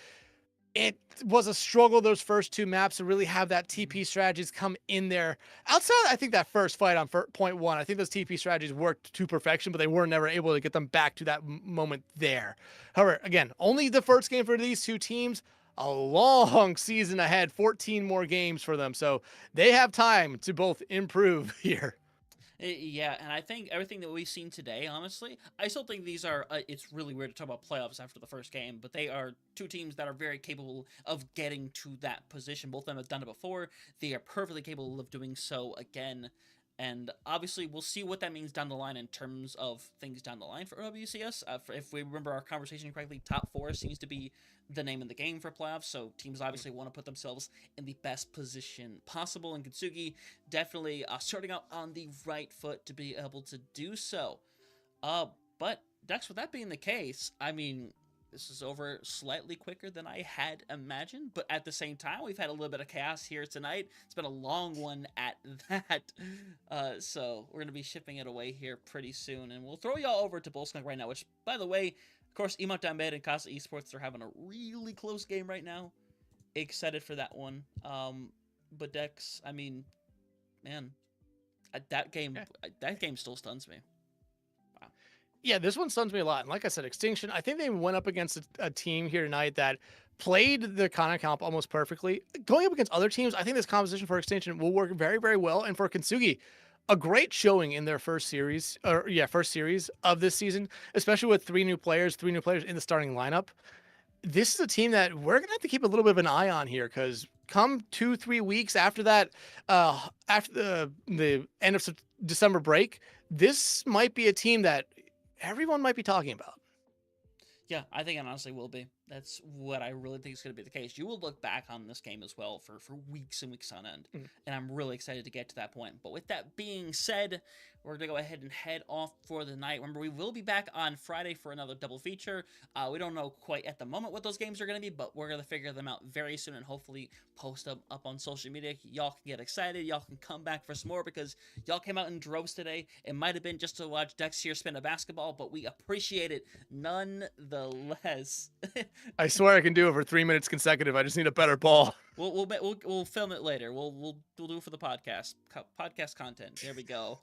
[SPEAKER 2] it was a struggle those first 2 maps to really have that TP strategies come in there. Outside, I think that first fight on point 1, I think those TP strategies worked to perfection, but they were never able to get them back to that moment there. However, again, only the first game for these 2 teams. A long season ahead, 14 more games for them, so they have time to both improve here.
[SPEAKER 1] Yeah, and I think everything that we've seen today, honestly, I still think these are, it's really weird to talk about playoffs after the first game, but they are 2 teams that are very capable of getting to that position. Both of them have done it before. They are perfectly capable of doing so again. And obviously, we'll see what that means down the line in terms of things down the line for OWCS. If we remember our conversation correctly, top 4 seems to be the name of the game for playoffs, so teams obviously want to put themselves in the best position possible, and Kintsugi definitely starting out on the right foot to be able to do so. But Dex, with that being the case, I mean, this is over slightly quicker than I had imagined, but at the same time, we've had a little bit of chaos here tonight. It's been a long one at that, so we're going to be shipping it away here pretty soon, and we'll throw y'all over to Bullskunk right now, which, by the way, of course, Emot Damed and Casa Esports are having a really close game right now. Excited for that one. But Dex, I mean, man, that game still stuns me. Wow.
[SPEAKER 2] Yeah, this one stuns me a lot. And like I said, Extinction, I think they went up against a team here tonight that played the kind of comp almost perfectly. Going up against other teams, I think this composition for Extinction will work very, very well. And for Kintsugi, a great showing in their first series of this season, especially with 3 new players in the starting lineup. This is a team that we're going to have to keep a little bit of an eye on here, because come 2-3 weeks after that, after the end of December break, this might be a team that everyone might be talking about.
[SPEAKER 1] Yeah, I think it honestly will be. That's what I really think is going to be the case. You will look back on this game as well for weeks and weeks on end, and I'm really excited to get to that point. But with that being said, we're going to go ahead and head off for the night. Remember, we will be back on Friday for another double feature. We don't know quite at the moment what those games are going to be, but we're going to figure them out very soon and hopefully post them up on social media. Y'all can get excited. Y'all can come back for some more, because y'all came out in droves today. It might have been just to watch Dex here spin a basketball, but we appreciate it nonetheless.
[SPEAKER 2] I swear I can do it for 3 minutes consecutive. I just need a better ball.
[SPEAKER 1] We'll film it later. We'll do it for the podcast. Podcast content. There we go.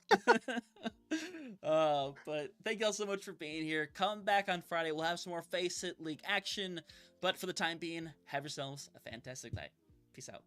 [SPEAKER 1] But thank y'all so much for being here. Come back on Friday. We'll have some more Faceit League action. But for the time being, have yourselves a fantastic night. Peace out.